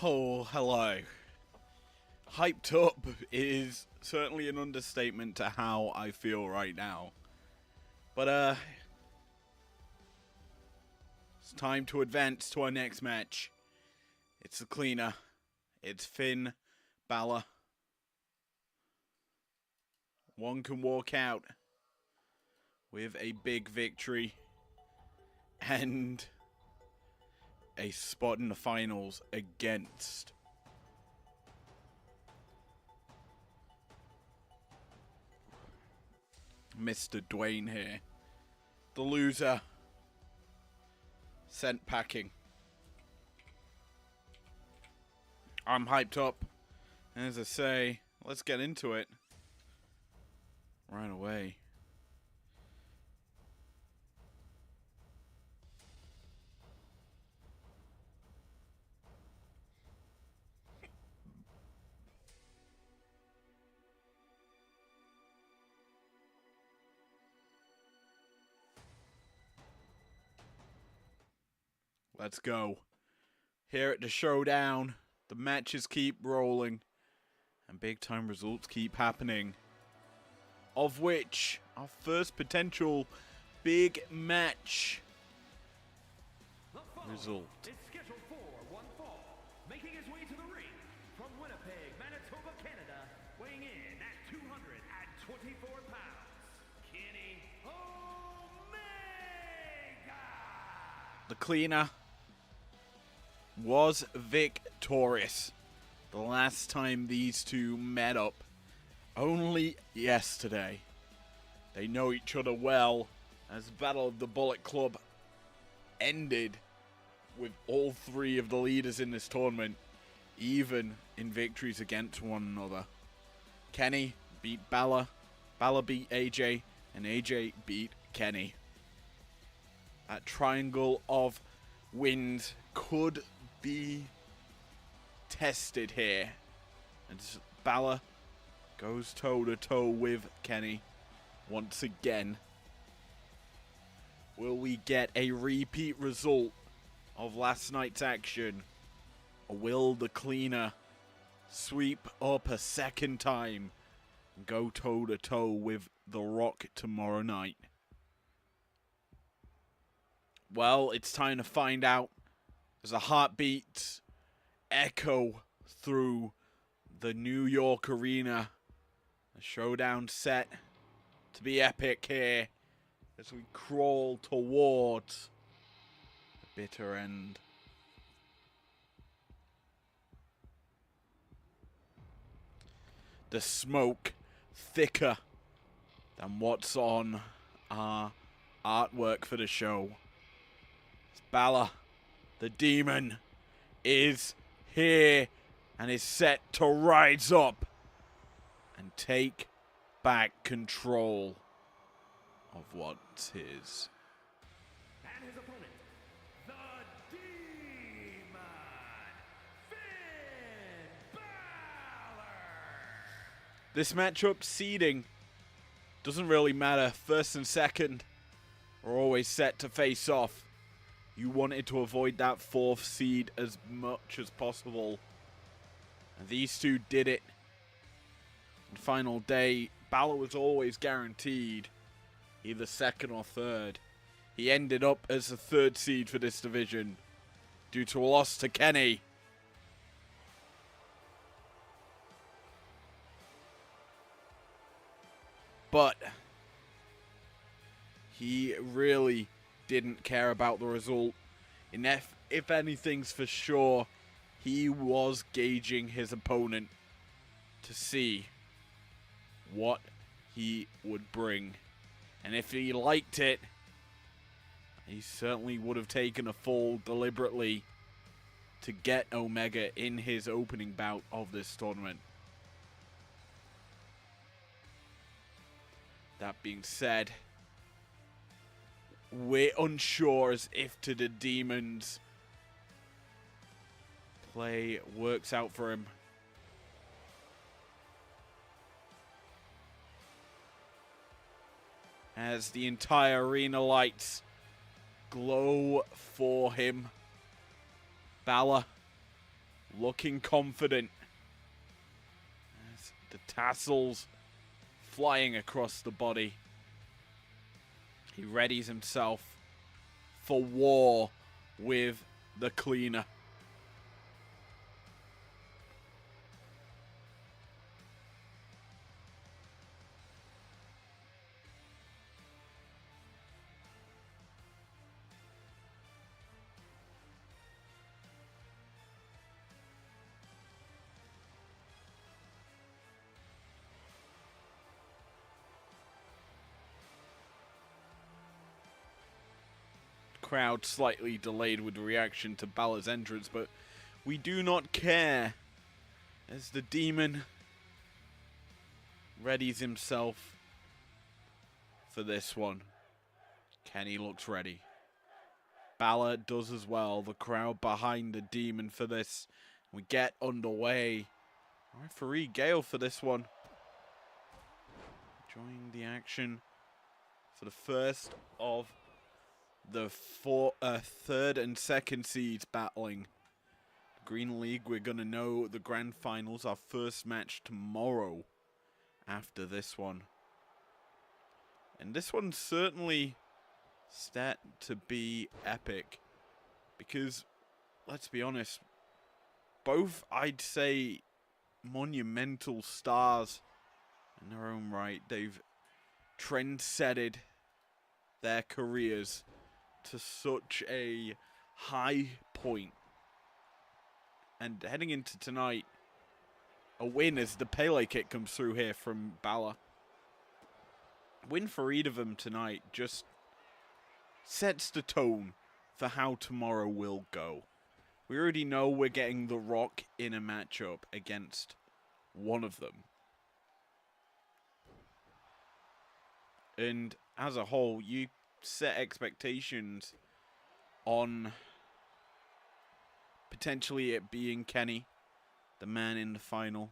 Oh, hello. Hyped up is certainly an understatement to how I feel right now. But, it's time to advance to our next match. It's the cleaner. It's Finn Balor. One can walk out with a big victory and a spot in the finals against Mr. Dwayne here. The loser sent packing. I'm hyped up. And as I say, let's get into it right away. Let's go. Here at the Showdown, the matches keep rolling and big time results keep happening. Of which, our first potential big match result. Is scheduled for one fall, making his way to the ring from Winnipeg, Manitoba, Canada, weighing in at 224 pounds, Kenny Omega. The cleaner was victorious the last time these two met up, only yesterday. They know each other well, as the Battle of the Bullet Club ended with all three of the leaders in this tournament even in victories against one another. Kenny beat Balor, Balor beat AJ, and AJ beat Kenny. That triangle of wins could be tested here. As Balor goes toe-to-toe with Kenny once again. Will we get a repeat result of last night's action? Or will the cleaner sweep up a second time and go toe-to-toe with The Rock tomorrow night? Well, it's time to find out. There's a heartbeat echo through the New York arena. The Showdown set to be epic here as we crawl towards the bitter end. The smoke thicker than what's on our artwork for the show. Balor, the demon, is here and is set to rise up and take back control of what's his. And his opponent, the Demon, Finn Balor. This matchup seeding doesn't really matter. First and second are always set to face off. You wanted to avoid that fourth seed as much as possible. And these two did it. In final day, Balor was always guaranteed either second or third. He ended up as the third seed for this division due to a loss to Kenny. But he really didn't care about the result. And if anything's for sure, he was gauging his opponent to see what he would bring. And if he liked it, he certainly would have taken a fall deliberately to get Omega in his opening bout of this tournament. That being said, we're unsure as if to the Demon's play works out for him. As the entire arena lights glow for him. Balor looking confident as the tassels flying across the body. He readies himself for war with the cleaner. Crowd slightly delayed with reaction to Balor's entrance, but we do not care as the demon readies himself for this one. Kenny looks ready. Balor does as well. The crowd behind the demon for this. We get underway. Referee Gale for this one. Enjoying the action for the first of the third and second seeds battling. Green League, we're going to know the grand finals, our first match tomorrow after this one. And this one's certainly set to be epic because, let's be honest, both, I'd say, monumental stars in their own right. They've trendsetted their careers to such a high point. And heading into tonight, a win as the Pele kick comes through here from Balor. Win for either of them tonight just sets the tone for how tomorrow will go. We already know we're getting The Rock in a matchup against one of them. And as a whole, you set expectations on potentially it being Kenny, the man in the final.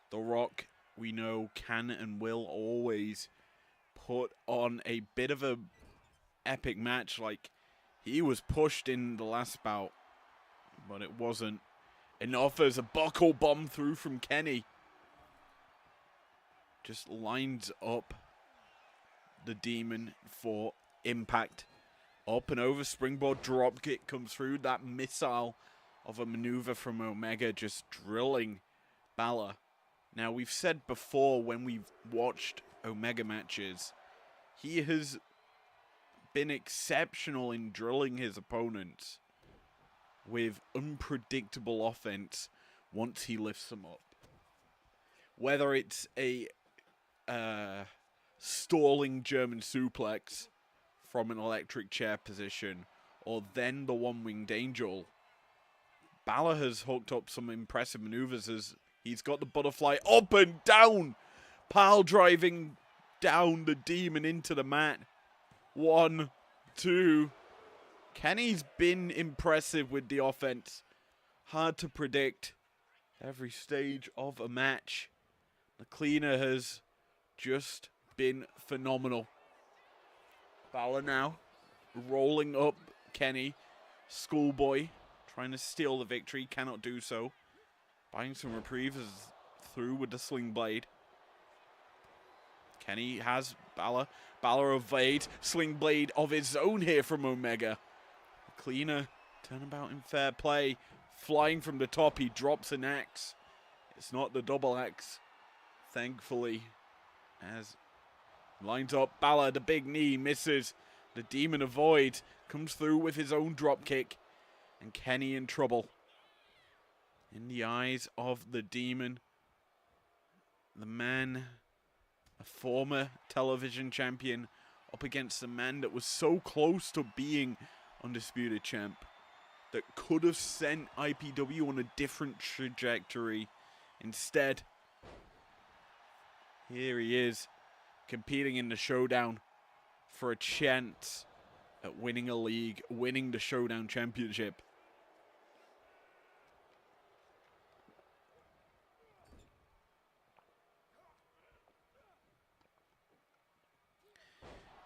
The Rock, we know, can and will always put on a bit of a epic match. Like, he was pushed in the last bout, but it wasn't enough as a buckle bomb through from Kenny. Just lines up the demon for impact. Up and over, springboard dropkick comes through. That missile of a maneuver from Omega just drilling Balor. Now, we've said before when we've watched Omega matches, he has been exceptional in drilling his opponents with unpredictable offense once he lifts them up. Whether it's a stalling German suplex from an electric chair position, or then the one-winged angel, Balor has hooked up some impressive maneuvers as he's got the butterfly up and down, pile driving down the demon into the mat. 1, 2. Kenny's been impressive with the offense. Hard to predict every stage of a match. The cleaner has just been phenomenal. Balor now rolling up Kenny. Schoolboy trying to steal the victory. Cannot do so. Buying some reprieve as through with the sling blade. Kenny has Balor. Balor evades. Sling blade of his own here from Omega. Cleaner turnabout in fair play. Flying from the top. He drops an axe. It's not the double axe, thankfully, as lines up Balor, the big knee, misses. The demon avoids, comes through with his own dropkick. And Kenny in trouble. In the eyes of the demon, the man, a former television champion, up against a man that was so close to being undisputed champ, that could have sent IPW on a different trajectory. Instead, here he is, competing in the Showdown for a chance at winning a league, winning the Showdown Championship.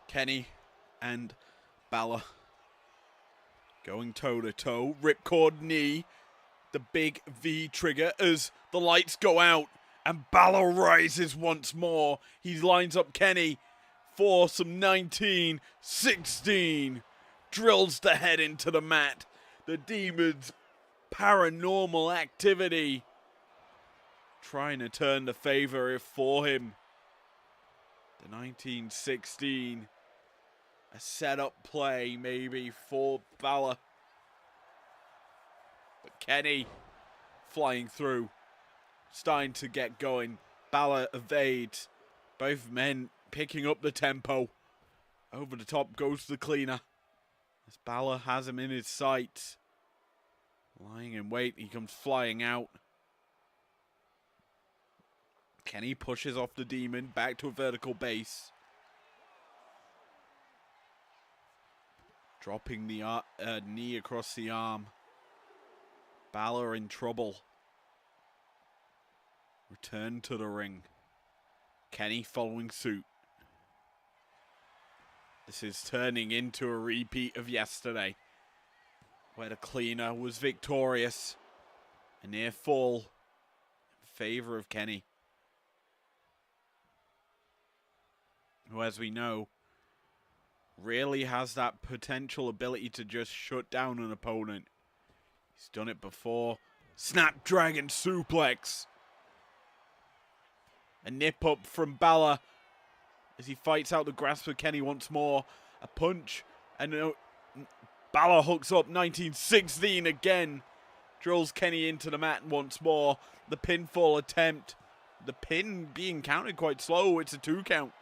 Kenny and Balor going toe-to-toe. Ripcord knee. the big V trigger as the lights go out and Balor rises once more. He lines up Kenny for some 1916. Drills the head into the mat. The Demon's paranormal activity trying to turn the favor for him. The 1916, a setup play maybe for Balor. But Kenny flying through, starting to get going. Balor evades. Both men picking up the tempo. Over the top goes the cleaner. As Balor has him in his sights. Lying in wait, he comes flying out. Kenny pushes off the Demon back to a vertical base. Dropping the knee across the arm. Balor in trouble. Return to the ring. Kenny following suit. This is turning into a repeat of yesterday, where the cleaner was victorious. A near fall in favor of Kenny, who, as we know, really has that potential ability to just shut down an opponent. He's done it before. Snapdragon suplex. A nip up from Balor as he fights out the grasp of Kenny once more. A punch, and Balor hooks up 1916 again. Drills Kenny into the mat once more. The pinfall attempt. The pin being counted quite slow. It's a 2 count.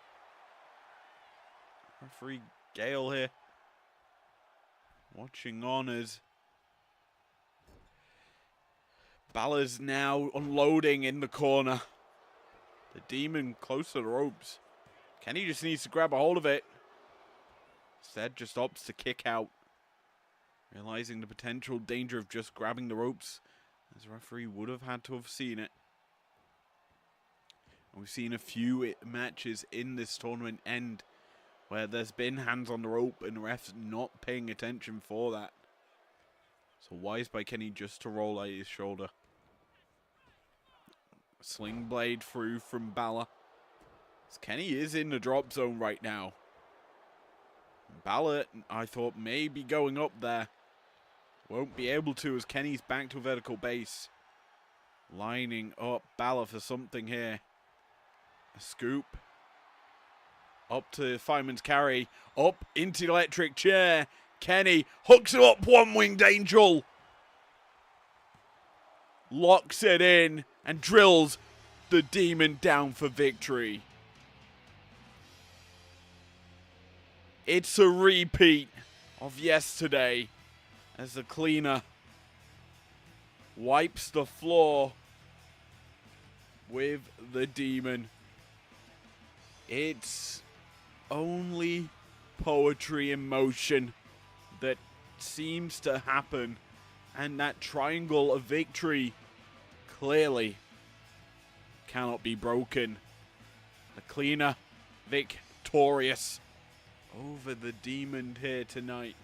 Referee Gale here watching on as Balor's now unloading in the corner. The Demon close to the ropes. Kenny just needs to grab a hold of it. Instead, just opts to kick out. Realizing the potential danger of just grabbing the ropes, as the referee would have had to have seen it. And we've seen a few matches in this tournament end where there's been hands on the rope and the refs not paying attention for that. So wise by Kenny just to roll out his shoulder. Sling blade through from Balor. As Kenny is in the drop zone right now. Balor, I thought, may be going up there. Won't be able to as Kenny's back to a vertical base. Lining up Balor for something here. A scoop. Up to fireman's carry. Up into the electric chair. Kenny hooks it up, one-winged angel. Locks it in and drills the Demon down for victory. It's a repeat of yesterday as the cleaner wipes the floor with the Demon. It's only poetry in motion that seems to happen, and that triangle of victory clearly cannot be broken. The cleaner victorious over the Demon here tonight,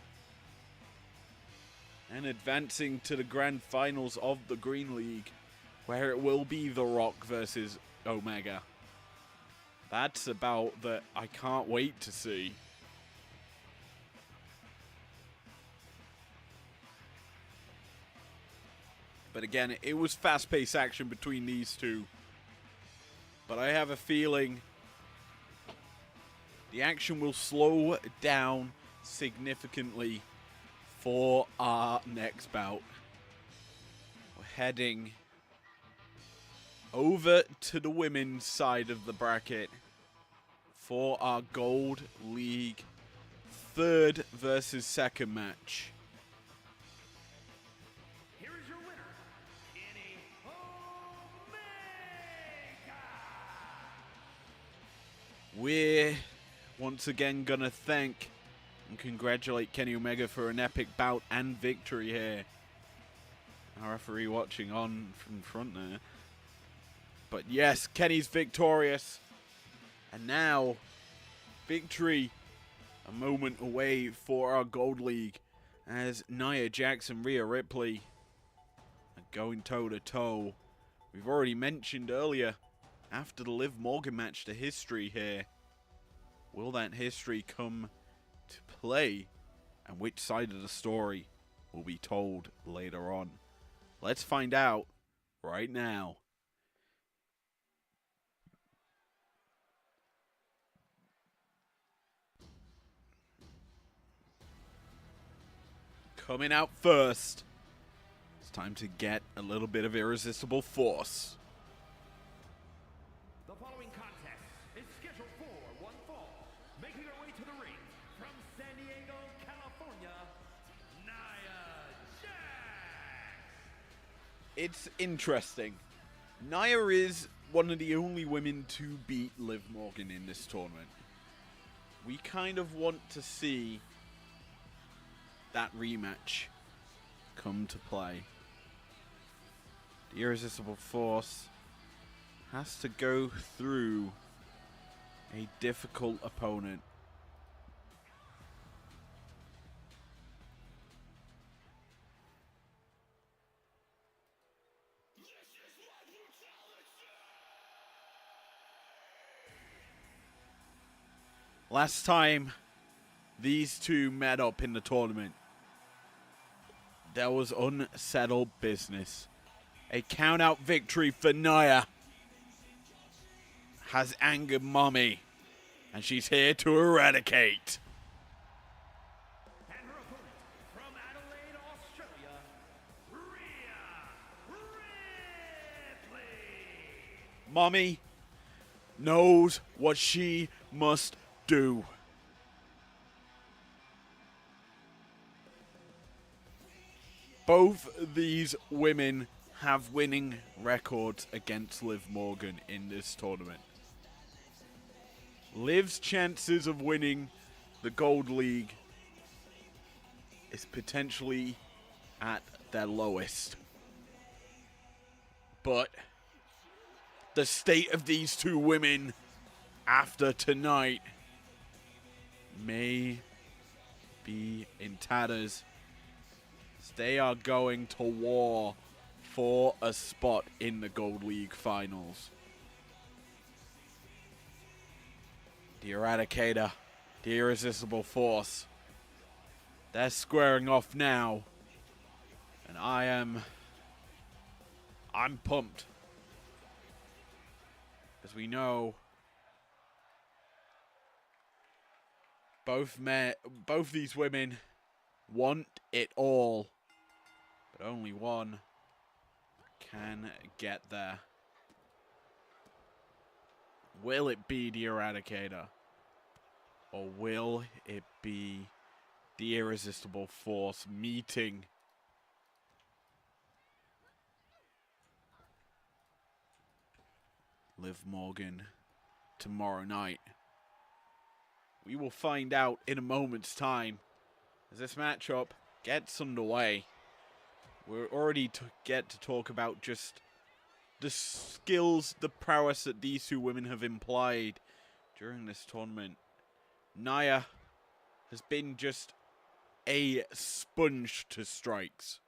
and advancing to the grand finals of the Green League, where it will be The Rock versus Omega. That's about that I can't wait to see. But again, it was fast-paced action between these two. But I have a feeling the action will slow down significantly for our next bout. We're heading over to the women's side of the bracket for our Gold League third versus second match. Here is your winner, Kenny Omega! We're once again gonna thank and congratulate Kenny Omega for an epic bout and victory here. Our referee watching on from front there. But yes, Kenny's victorious. And now, victory a moment away for our Gold League as Nia Jax and Rhea Ripley are going toe-to-toe. We've already mentioned earlier, after the Liv Morgan match, the history here. Will that history come to play? And which side of the story will be told later on? Let's find out right now. Coming out first, it's time to get a little bit of irresistible force. The following contest is scheduled for one fall. Making her way to the ring from San Diego, California, Nia Jax. It's interesting. Nia is one of the only women to beat Liv Morgan in this tournament. We kind of want to see that rematch come to play. The irresistible force has to go through a difficult opponent. Last time these two met up in the tournament, there was unsettled business. A count-out victory for Nia has angered Mommy, and she's here to eradicate. And her opponent from Adelaide, Australia, Rhea Ripley. Mommy knows what she must do. Both these women have winning records against Liv Morgan in this tournament. Liv's chances of winning the Gold League is potentially at their lowest. But the state of these two women after tonight may be in tatters. They are going to war for a spot in the Gold League finals. The Eradicator, the Irresistible Force, they're squaring off now. And I'm pumped. As we know, both these women want it all. But only one can get there. Will it be the Eradicator? Or will it be the Irresistible Force meeting Liv Morgan tomorrow night? We will find out in a moment's time as this matchup gets underway. We're already get to talk about just the skills, the prowess that these two women have implied during this tournament. Nia has been just a sponge to strikes.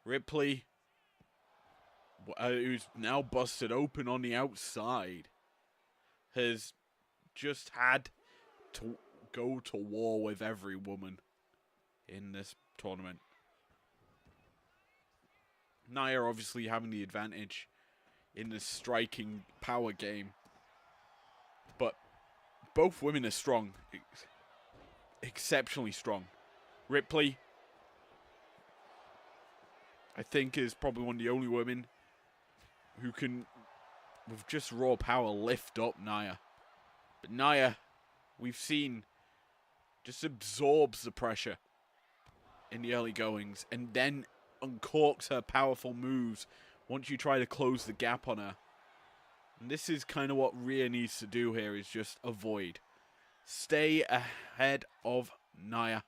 Ripley, who's now busted open on the outside, has just had to go to war with every woman in this tournament. Nia obviously having the advantage in the striking power game. But both women are strong. Exceptionally strong. Ripley, I think, is probably one of the only women who can, with just raw power, lift up Nia. But Nia, we've seen, just absorbs the pressure in the early goings and then uncorks her powerful moves once you try to close the gap on her. And this is kind of what Rhea needs to do here, is just avoid. Stay ahead of Nia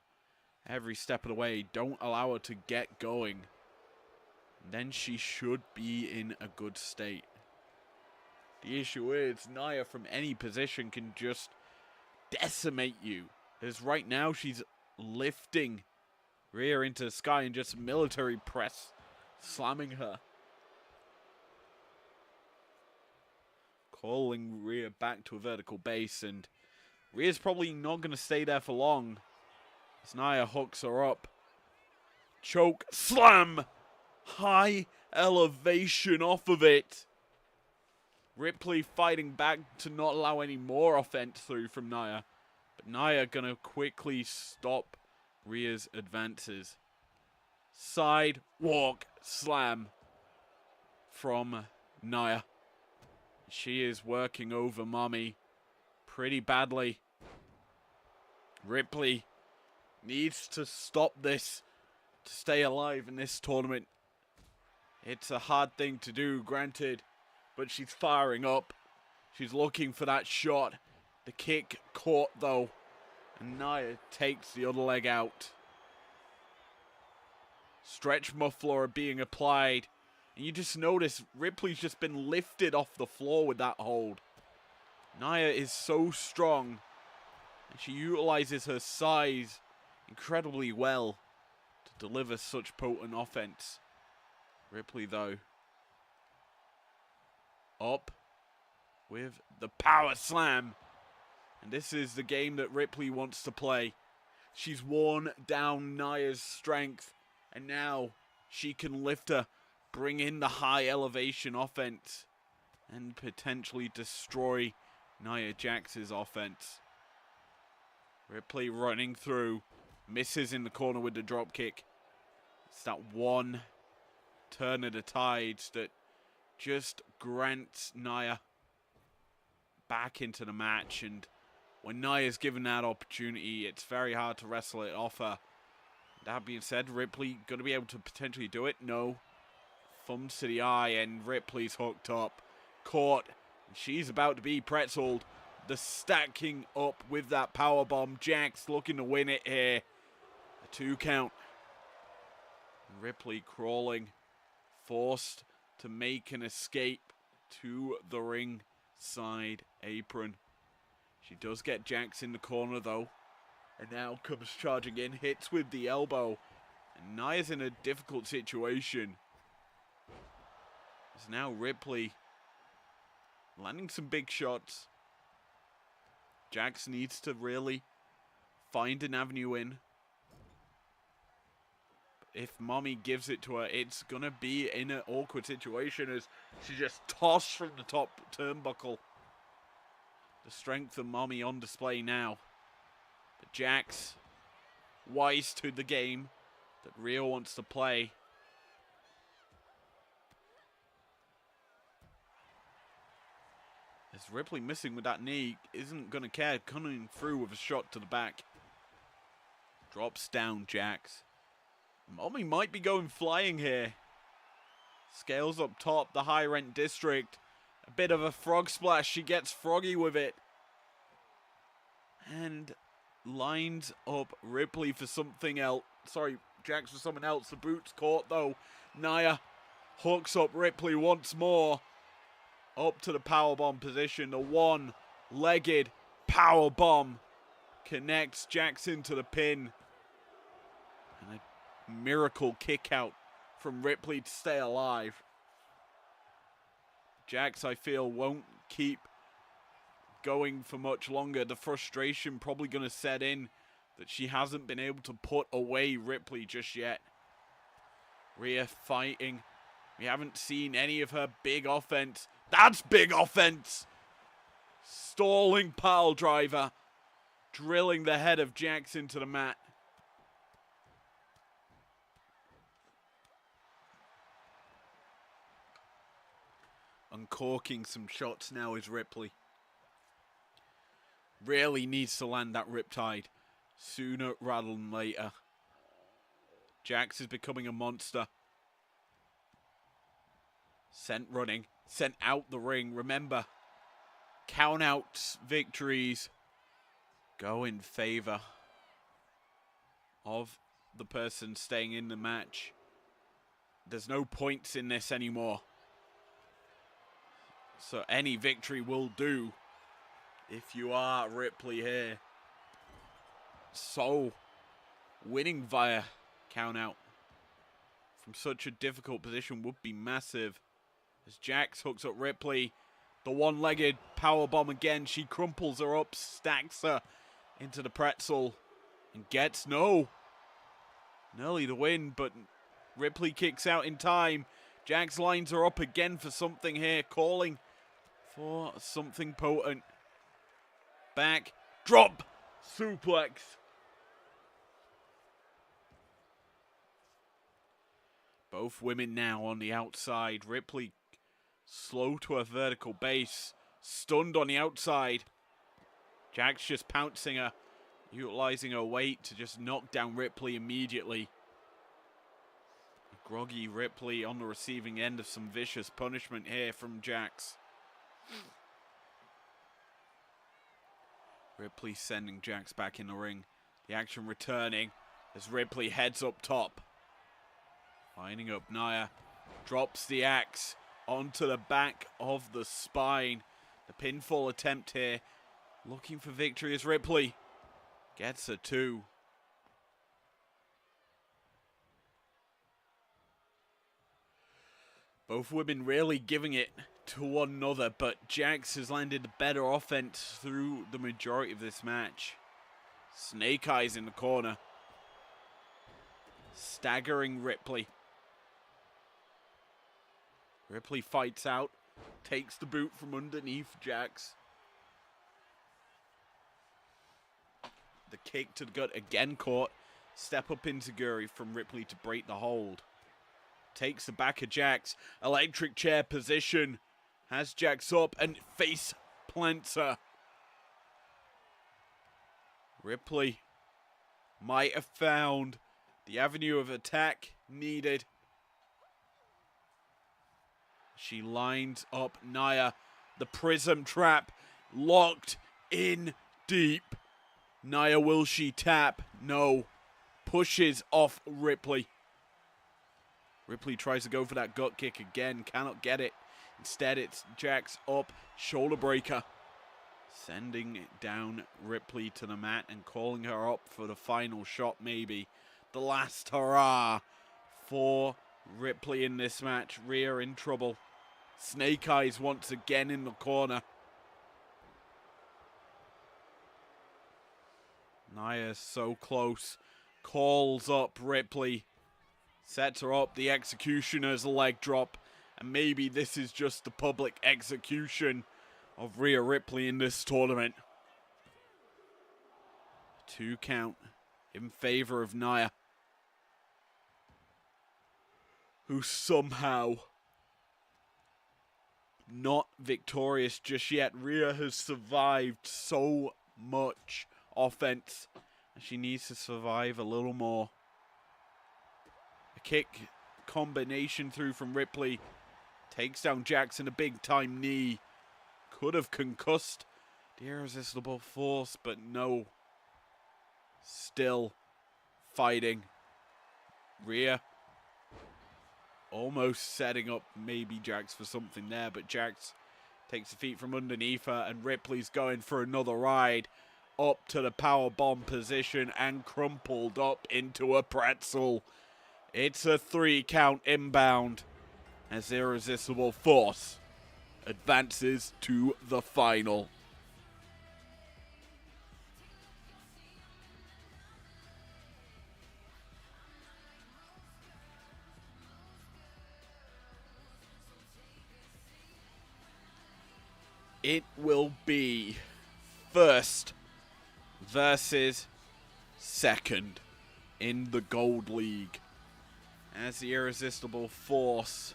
every step of the way. Don't allow her to get going. And then she should be in a good state. The issue is Nia from any position can just decimate you. As right now she's lifting Rhea into the sky and just military press slamming her. Calling Rhea back to a vertical base, and Rhea's probably not going to stay there for long. As Nia hooks her up. Choke slam! High elevation off of it. Ripley fighting back to not allow any more offense through from Nia. But Nia going to quickly stop Rhea's advances. Sidewalk slam from Nia. She is working over Mommy pretty badly. Ripley needs to stop this to stay alive in this tournament. It's a hard thing to do, granted, but she's firing up. She's looking for that shot. The kick caught though, and Nia takes the other leg out. Stretch muffler being applied. And you just notice Ripley's just been lifted off the floor with that hold. Nia is so strong. And she utilizes her size incredibly well to deliver such potent offense. Ripley, though, up with the power slam. And this is the game that Ripley wants to play. She's worn down Nia's strength. And now she can lift her, bring in the high elevation offense, and potentially destroy Nia Jax's offense. Ripley running through, misses in the corner with the drop kick. It's that one turn of the tides that just grants Nia back into the match. And when Nia's given that opportunity, it's very hard to wrestle it off her. That being said, Ripley going to be able to potentially do it? No. Thumbs to the eye, and Ripley's hooked up. Caught. She's about to be pretzeled. The stacking up with that powerbomb. Jax looking to win it here. A 2 count. Ripley crawling. Forced to make an escape to the ring side apron. She does get Jax in the corner though. And now comes charging in. Hits with the elbow. And Nia's in a difficult situation. It's now Ripley landing some big shots. Jax needs to really find an avenue in. If Mommy gives it to her, it's going to be in an awkward situation as she just tossed from the top turnbuckle. The strength of Mommy on display now. But Jax, wise to the game that Rio wants to play. As Ripley missing with that knee, isn't going to care, coming through with a shot to the back. Drops down Jax. Mommy might be going flying here. Scales up top, the high rent district. A bit of a frog splash, she gets froggy with it. And lines up Ripley for something else. Sorry, Jax for someone else. The boot's caught though. Nia hooks up Ripley once more. Up to the powerbomb position. The one-legged powerbomb connects Jax into the pin. And a miracle kick out from Ripley to stay alive. Jax, I feel, won't keep going for much longer. The frustration probably going to set in that she hasn't been able to put away Ripley just yet. Rhea fighting. We haven't seen any of her big offense. That's big offense! Stalling pile driver. Drilling the head of Jax into the mat. Uncorking some shots now is Ripley. Really needs to land that riptide sooner rather than later. Jax is becoming a monster. Sent running. Sent out the ring. Remember, count-outs victories go in favor of the person staying in the match. There's no points in this anymore. So any victory will do if you are Ripley here. So, winning via count-out from such a difficult position would be massive. As Jax hooks up Ripley. The one-legged powerbomb again. She crumples her up, stacks her into the pretzel, and gets nearly the win, but Ripley kicks out in time. Jax lines her up again for something here, calling for something potent. Back, drop, suplex. Both women now on the outside. Ripley slow to her vertical base, stunned on the outside. Jax just pouncing her, utilizing her weight to just knock down Ripley immediately. Groggy Ripley on the receiving end of some vicious punishment here from Jax. Ripley sending Jax back in the ring. The action returning as Ripley heads up top. Lining up Nia. Drops the axe onto the back of the spine. The pinfall attempt here. Looking for victory as Ripley gets a 2. Both women really giving it to one another, but Jax has landed the better offense through the majority of this match. Snake Eyes in the corner. Staggering Ripley. Ripley fights out. Takes the boot from underneath Jax. The kick to the gut again caught. Step up enziguri from Ripley to break the hold. Takes the back of Jax. Electric chair position. Has Jax up and face plants her. Ripley might have found the avenue of attack needed. She lines up Nia. The prism trap locked in deep. Nia, will she tap? No. Pushes off Ripley. Ripley tries to go for that gut kick again. Cannot get it. Instead, it's Jax up. Shoulder breaker. Sending down Ripley to the mat and calling her up for the final shot, maybe. The last hurrah for Ripley in this match. Rhea in trouble. Snake Eyes once again in the corner. Nia so close. Calls up Ripley. Sets her up. The Executioner's leg drop. And maybe this is just the public execution of Rhea Ripley in this tournament. 2 count in favor of Nia, who somehow not victorious just yet. Rhea has survived so much offense, and she needs to survive a little more. A kick combination through from Ripley. Takes down Jackson, a big time knee. Could have concussed the Irresistible Force, but no. Still fighting. Rhea almost setting up maybe Jax for something there, but Jax takes the feet from underneath her, and Ripley's going for another ride up to the power bomb position and crumpled up into a pretzel. It's a 3 count inbound as Irresistible Force advances to the final. It will be first versus second in the Gold League, as the Irresistible Force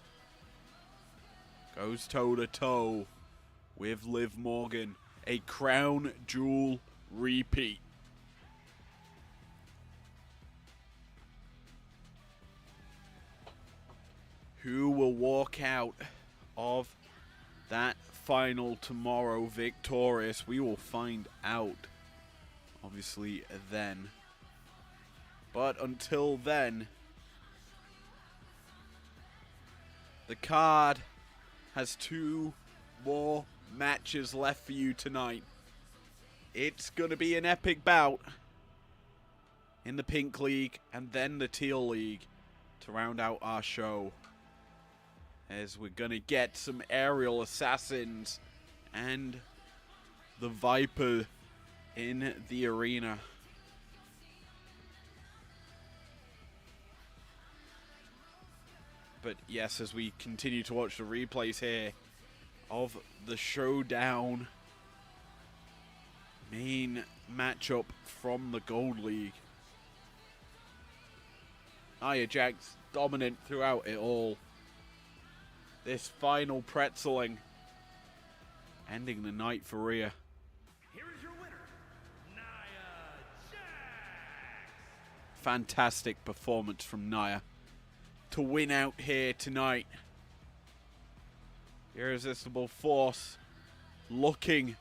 goes toe-to-toe with Liv Morgan, a crown jewel repeat. Who will walk out of that final tomorrow victorious? We will find out, obviously, then. But until then, the card has 2 more matches left for you tonight. It's going to be an epic bout in the Pink League and then the Teal League to to round out our show, as we're going to get some aerial assassins and the Viper in the arena. But yes, as we continue to watch the replays here of the Showdown main matchup from the Gold League, Nia Jax dominant throughout it all. This final pretzeling ending the night for Rhea. Here is your winner, Nia Jax. Fantastic performance from Nia to win out here tonight. Irresistible Force looking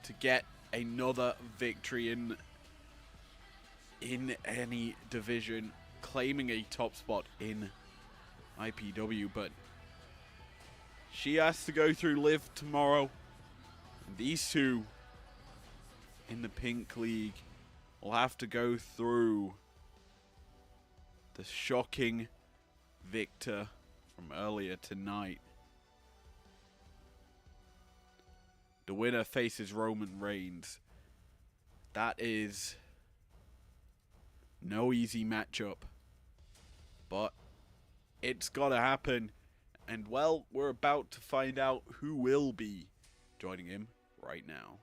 to get another victory in any division, claiming a top spot in IPW, but she has to go through Liv tomorrow. And these two in the Pink League will have to go through the shocking victor from earlier tonight. The winner faces Roman Reigns. That is no easy matchup, but it's gotta happen. And well, we're about to find out who will be joining him right now.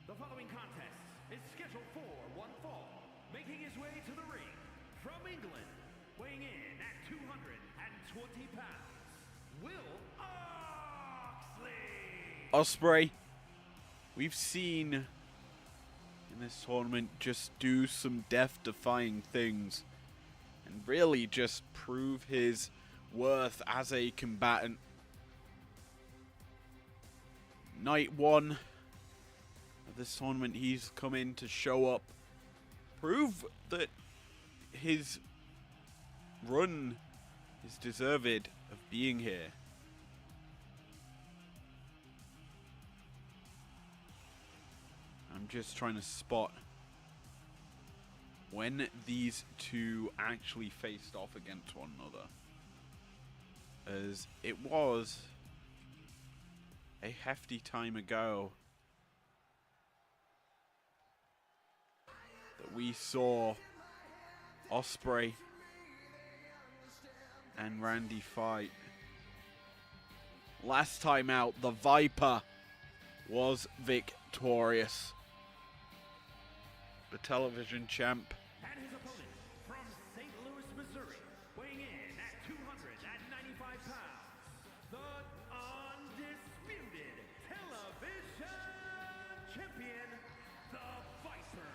The following contest is scheduled for one fall, making his way to the ring from England, weighing in at 220 pounds, Will Oxley. Ospreay, we've seen in this tournament just do some death-defying things and really just prove his worth as a combatant. Night one of this tournament, he's come in to show up, prove that his run is deserved of being here. I'm just trying to spot when these two actually faced off against one another, as it was a hefty time ago that we saw Ospreay and Randy fight. Last time out, the Viper was victorious. The television champ. And his opponent from St. Louis, Missouri, weighing in at 295 pounds, the undisputed television champion, the Viper,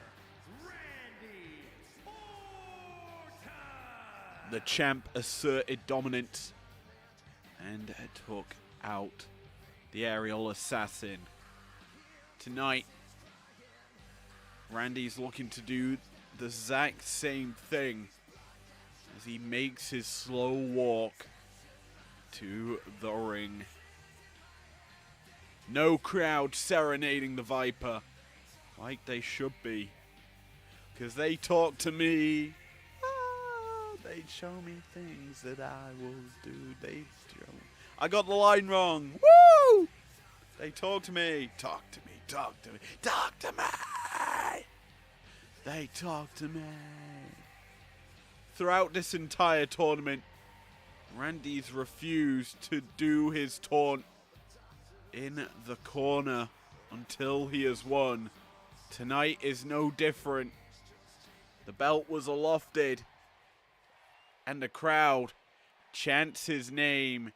Randy Orton. The champ asserted dominance and took out the aerial assassin. Tonight, Randy's looking to do the exact same thing as he makes his slow walk to the ring. No crowd serenading the Viper like they should be, because they talk to me. They show me things that I will do. They show me. I got the line wrong. Woo! They talk to me. Talk to me. Talk to me. Talk to me. They talk to me. Throughout this entire tournament, Randy's refused to do his taunt in the corner until he has won. Tonight is no different. The belt was alofted, and the crowd chants his name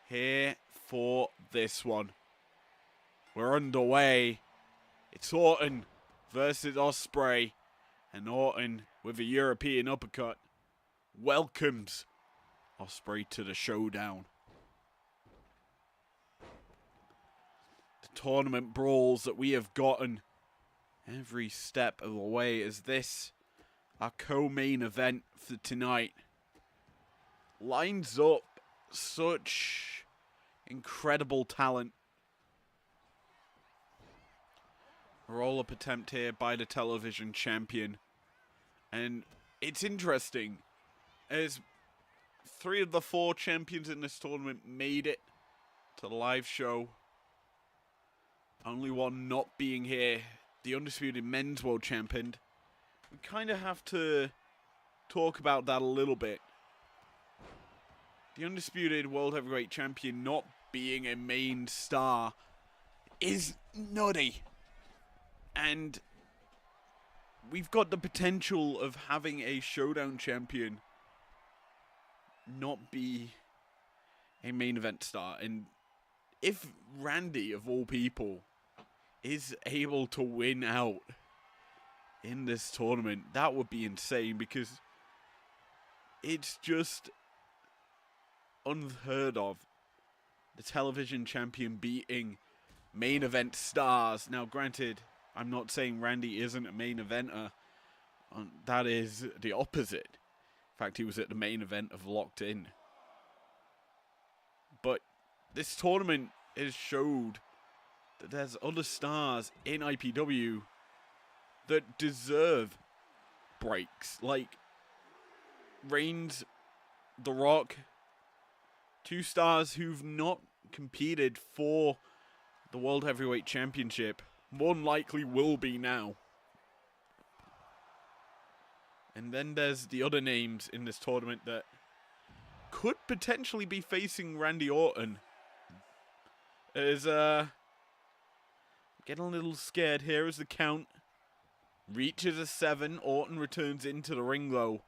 here for this one. We're underway. It's Orton versus Ospreay, and Orton with a European uppercut welcomes Ospreay to the Showdown. The tournament brawls that we have gotten every step of the way, as this our co-main event for tonight. lines up such incredible talent. Roll-up attempt here by the television champion. And it's interesting, as 3 of the 4 champions in this tournament made it to the live show. Only one not being here, the undisputed men's world champion. We kind of have to talk about that a little bit. The undisputed world heavyweight champion not being a main star is nutty. And we've got the potential of having a Showdown champion not be a main event star. And if Randy, of all people, is able to win out in this tournament, that would be insane, because it's just unheard of. The television champion beating main event stars. Now, granted, I'm not saying Randy isn't a main eventer. That is the opposite. In fact, he was at the main event of Locked In. But this tournament has showed that there's other stars in IPW that deserve breaks. Like Reigns, The Rock, 2 stars who've not competed for the World Heavyweight Championship. More than likely will be now. And then there's the other names in this tournament that could potentially be facing Randy Orton. As getting a little scared here as the count reaches a 7. Orton returns into the ring though.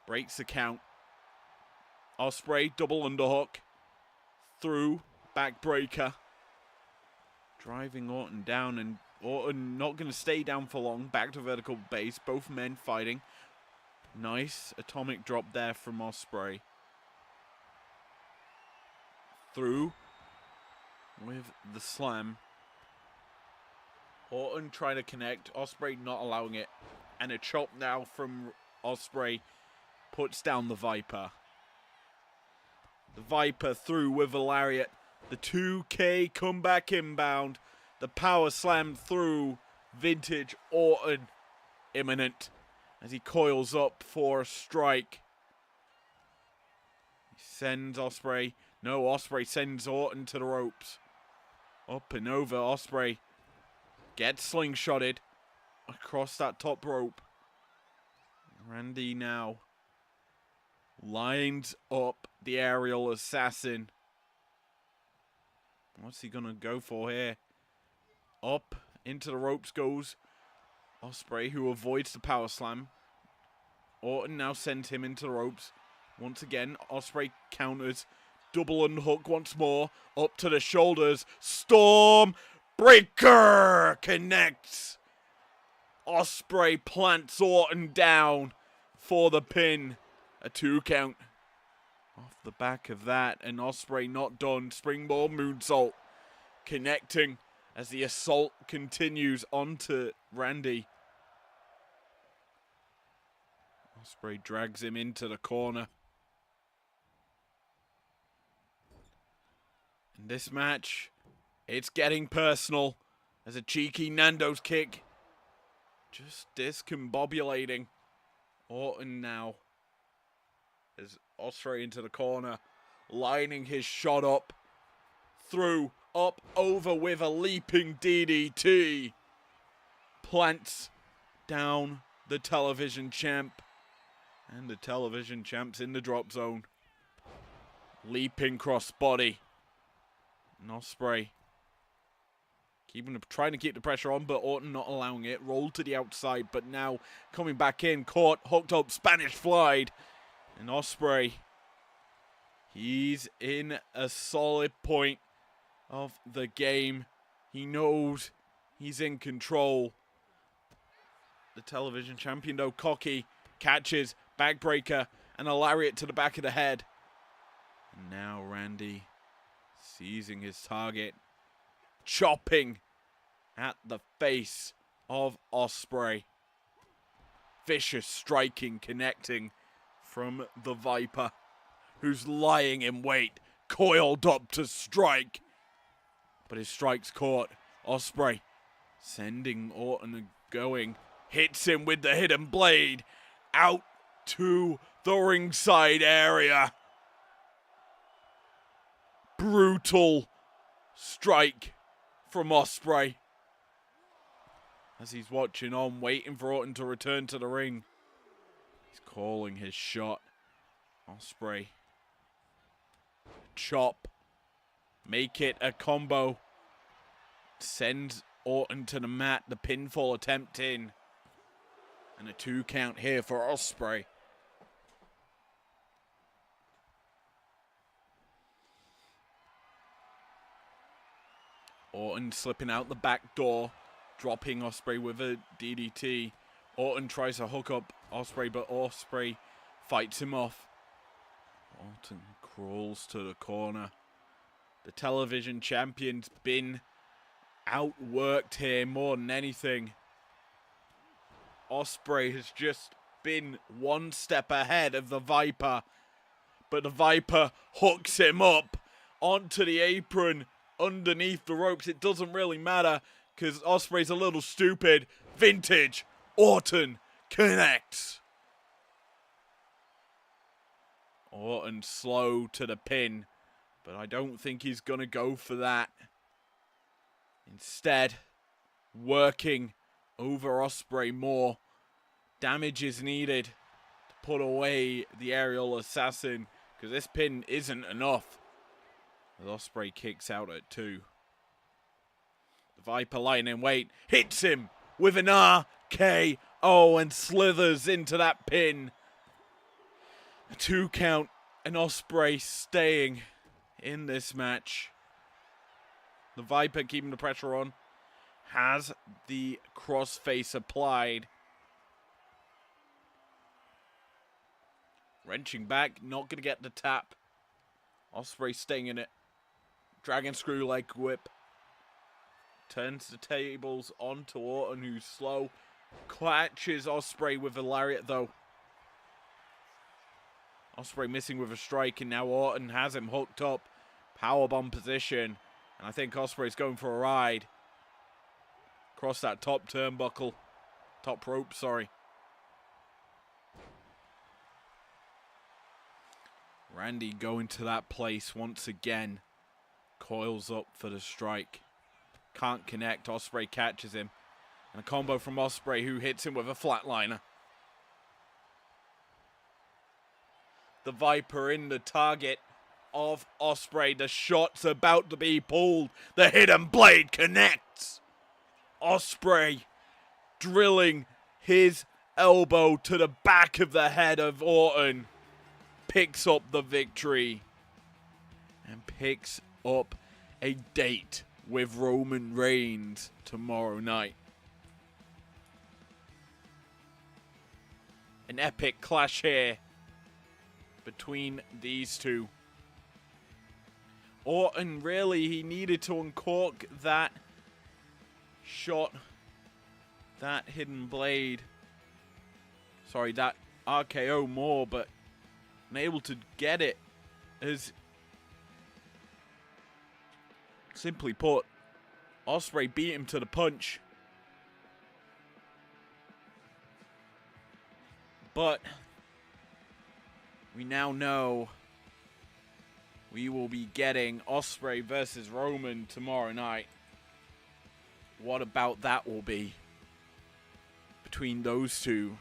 Breaks the count. Ospreay double underhook. Through backbreaker. Driving Orton down, and Orton not going to stay down for long. Back to vertical base. Both men fighting. Nice atomic drop there from Ospreay. Through with the slam. Orton trying to connect. Ospreay not allowing it. And a chop now from Ospreay puts down the Viper. The Viper through with a lariat. The 2K comeback inbound. The power slam through. Vintage Orton imminent as he coils up for a strike. He sends Ospreay. No, Ospreay sends Orton to the ropes. Up and over. Ospreay gets slingshotted across that top rope. Randy now lines up the aerial assassin. What's he gonna go for here? Up into the ropes goes Ospreay, who avoids the power slam. Orton now sends him into the ropes. Once again, Ospreay counters. Double unhook once more. Up to the shoulders. Storm Breaker connects. Ospreay plants Orton down for the pin. A 2 count. Off the back of that, and Ospreay not done. Springboard moonsault connecting as the assault continues onto Randy. Ospreay drags him into the corner. In this match, it's getting personal as a cheeky Nando's kick just discombobulating Orton now. As Ospreay into the corner, lining his shot up, through, up, over with a leaping DDT. Plants down the television champ. And the television champ's in the drop zone. Leaping crossbody. And Ospreay trying to keep the pressure on, but Orton not allowing it. Rolled to the outside, but now coming back in. Caught, hooked up, Spanish flied. And Ospreay, he's in a solid point of the game. He knows he's in control. The television champion, though, cocky, catches, backbreaker, and a lariat to the back of the head. And now Randy seizing his target, chopping at the face of Ospreay. Vicious striking, connecting from the Viper. who's lying in wait, coiled up to strike. But his strike's caught. Ospreay sending Orton going. Hits him with the hidden blade. Out to the ringside area. Brutal strike from Ospreay. As he's watching on, waiting for Orton to return to the ring. He's calling his shot. Ospreay. Chop. Make it a combo. Send Orton to the mat. The pinfall attempt in. And a 2 count here for Ospreay. Orton slipping out the back door. Dropping Ospreay with a DDT. Orton tries to hook up Ospreay, but Ospreay fights him off. Orton crawls to the corner. The television champion's been outworked here more than anything. Ospreay has just been one step ahead of the Viper. But the Viper hooks him up onto the apron underneath the ropes. It doesn't really matter because Ospreay's a little stupid. Vintage Orton connects. Orton slow to the pin, but I don't think he's going to go for that. Instead, working over Ospreay more. Damage is needed to put away the aerial assassin because this pin isn't enough. As Ospreay kicks out at 2. The Viper lying in wait, hits him with an RKO and slithers into that pin. A 2 count and Ospreay staying in this match. The Viper keeping the pressure on. Has the crossface applied. Wrenching back, not going to get the tap. Ospreay staying in it. Dragon screw leg whip. Turns the tables onto Orton, who's slow. Catches Ospreay with a lariat, though. Ospreay missing with a strike, and now Orton has him hooked up. Powerbomb position. And I think Ospreay's going for a ride. Across that top turnbuckle. Top rope, sorry. Randy going to that place once again. Coils up for the strike. Can't connect. Ospreay catches him. And a combo from Ospreay, who hits him with a flatliner. The Viper in the target of Ospreay. The shot's about to be pulled. The hidden blade connects. Ospreay drilling his elbow to the back of the head of Orton. Picks up the victory. And picks up a date with Roman Reigns tomorrow night. An epic clash here between these two. Orton, really, he needed to uncork that shot, that hidden blade. Sorry, that RKO more, but unable to get it as, simply put, Ospreay beat him to the punch. But we now know we will be getting Ospreay versus Roman tomorrow night. What about that will be between those two?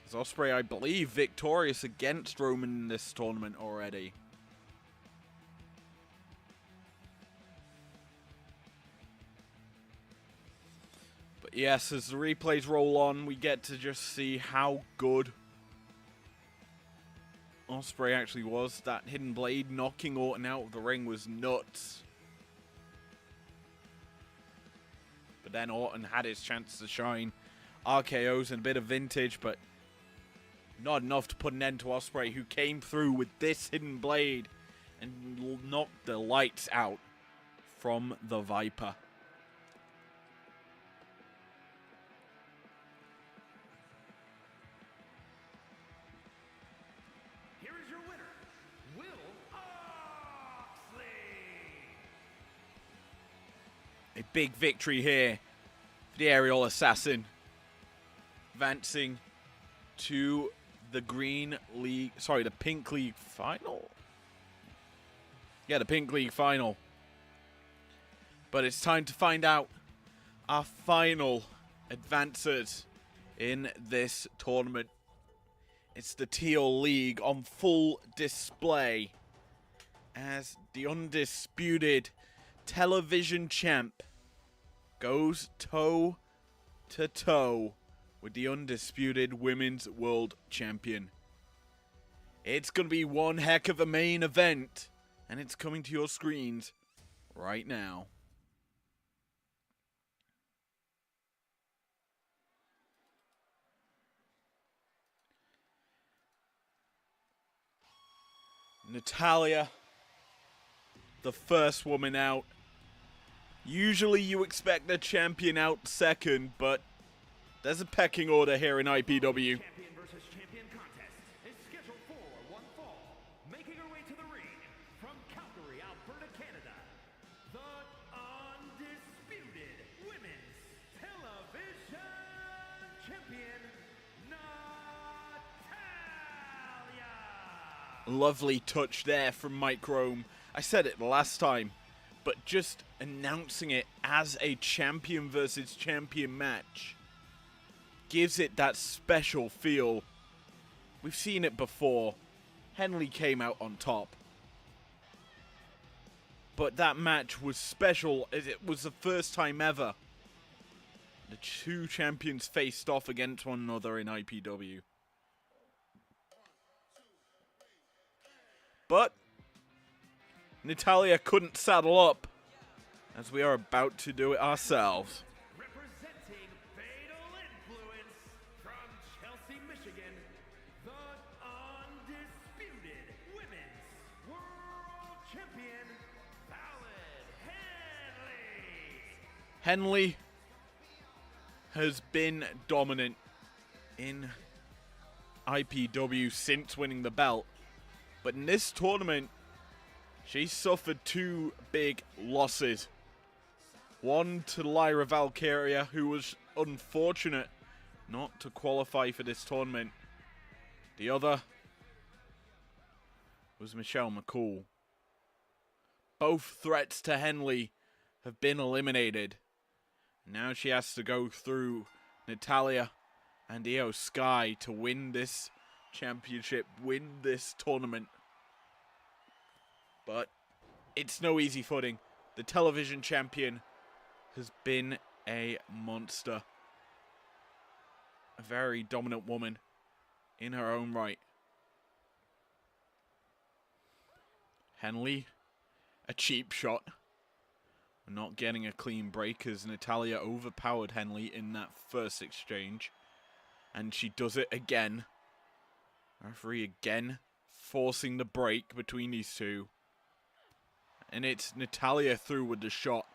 Is Ospreay, I believe, victorious against Roman in this tournament already? But yes, as the replays roll on, we get to just see how good Ospreay actually was. That hidden blade knocking Orton out of the ring was nuts. But then Orton had his chance to shine. RKO's and a bit of vintage, but not enough to put an end to Ospreay, who came through with this hidden blade and knocked the lights out from the Viper. A big victory here for the aerial assassin. Advancing to the the Pink League final? Yeah, the Pink League final. But it's time to find out our final advancers in this tournament. It's the Teal League on full display as the undisputed television champ goes toe to toe with the undisputed women's world champion. It's going to be one heck of a main event, and it's coming to your screens right now. Natalia, the first woman out. Usually you expect the champion out second, but there's a pecking order here in IPW. Champion versus champion contest is scheduled for one fall. Making her way to the ring from Calgary, Alberta, Canada, the undisputed women's television champion, Natalia. Lovely touch there from Mike Rome. I said it last time, but just announcing it as a champion versus champion match gives it that special feel. We've seen it before. Henley came out on top. But that match was special as it was the first time ever the two champions faced off against one another in IPW. But Natalia couldn't saddle up, as we are about to do it ourselves. Representing Fatal Influence from Chelsea, Michigan, the undisputed women's world champion, Fallon Henley. Henley has been dominant in IPW since winning the belt, but in this tournament, she suffered two big losses. One to Lyra Valkyria, who was unfortunate not to qualify for this tournament. The other was Michelle McCool. Both threats to Henley have been eliminated. Now she has to go through Natalia and Io Sky to win this championship, win this tournament. But it's no easy footing. The television champion has been a monster. A very dominant woman in her own right. Henley, a cheap shot. Not getting a clean break as Natalia overpowered Henley in that first exchange. And she does it again. Referee again forcing the break between these two. And it's Natalia through with the shot.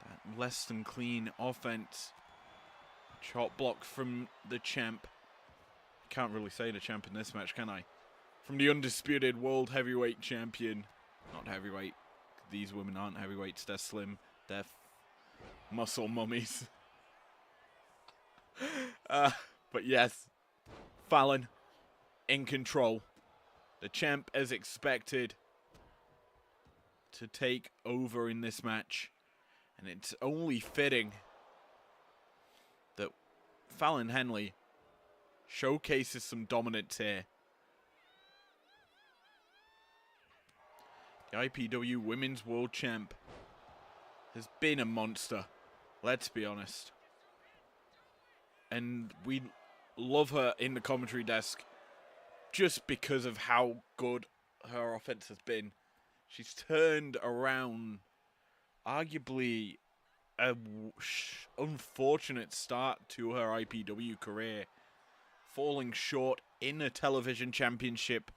That less than clean offense. Shot blocked from the champ. Can't really say the champ in this match, can I? From the undisputed world heavyweight champion. Not heavyweight. These women aren't heavyweights. They're slim. They're muscle mummies. But yes. Fallon in control. The champ, as expected, to take over in this match. And it's only fitting that Fallon Henley showcases some dominance here. The IPW Women's World Champ has been a monster, let's be honest. And we love her in the commentary desk just because of how good her offense has been. She's turned around arguably a unfortunate start to her IPW career, falling short in a television championship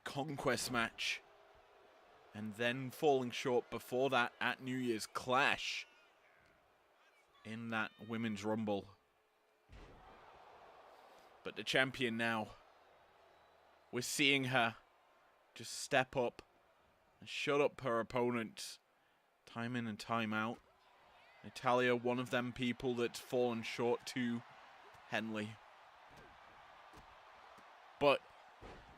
conquest match, and then falling short before that at New Year's Clash in that Women's Rumble. But the champion now, we're seeing her just step up and shut up her opponents time in and time out. Natalia, one of them people that's fallen short to Henley. But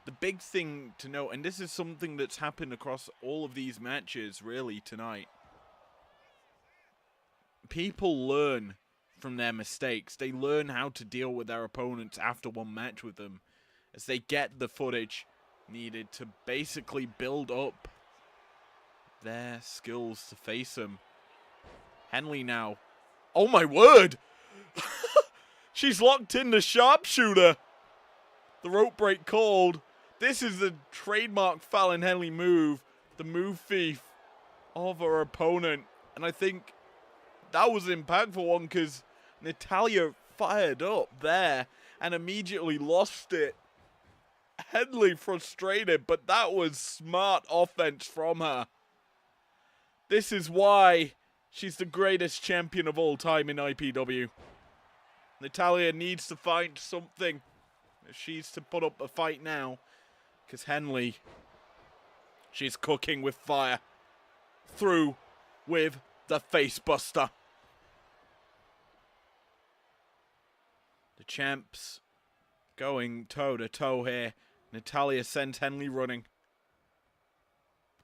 the big thing to note, and this is something that's happened across all of these matches really tonight, people learn from their mistakes. They learn how to deal with their opponents after one match with them, as they get the footage needed to basically build up their skills to face them. Henley now. Oh my word! She's locked in the sharpshooter. The rope break called. This is the trademark Fallon Henley move. The move thief of her opponent. And I think that was an impactful one because Natalia fired up there and immediately lost it. Henley frustrated, but that was smart offense from her. This is why she's the greatest champion of all time in IPW. Natalia needs to find something. She's to put up a fight now. Because Henley, she's cooking with fire. Through with the facebuster. The champs going toe to toe here. Natalia sends Henley running.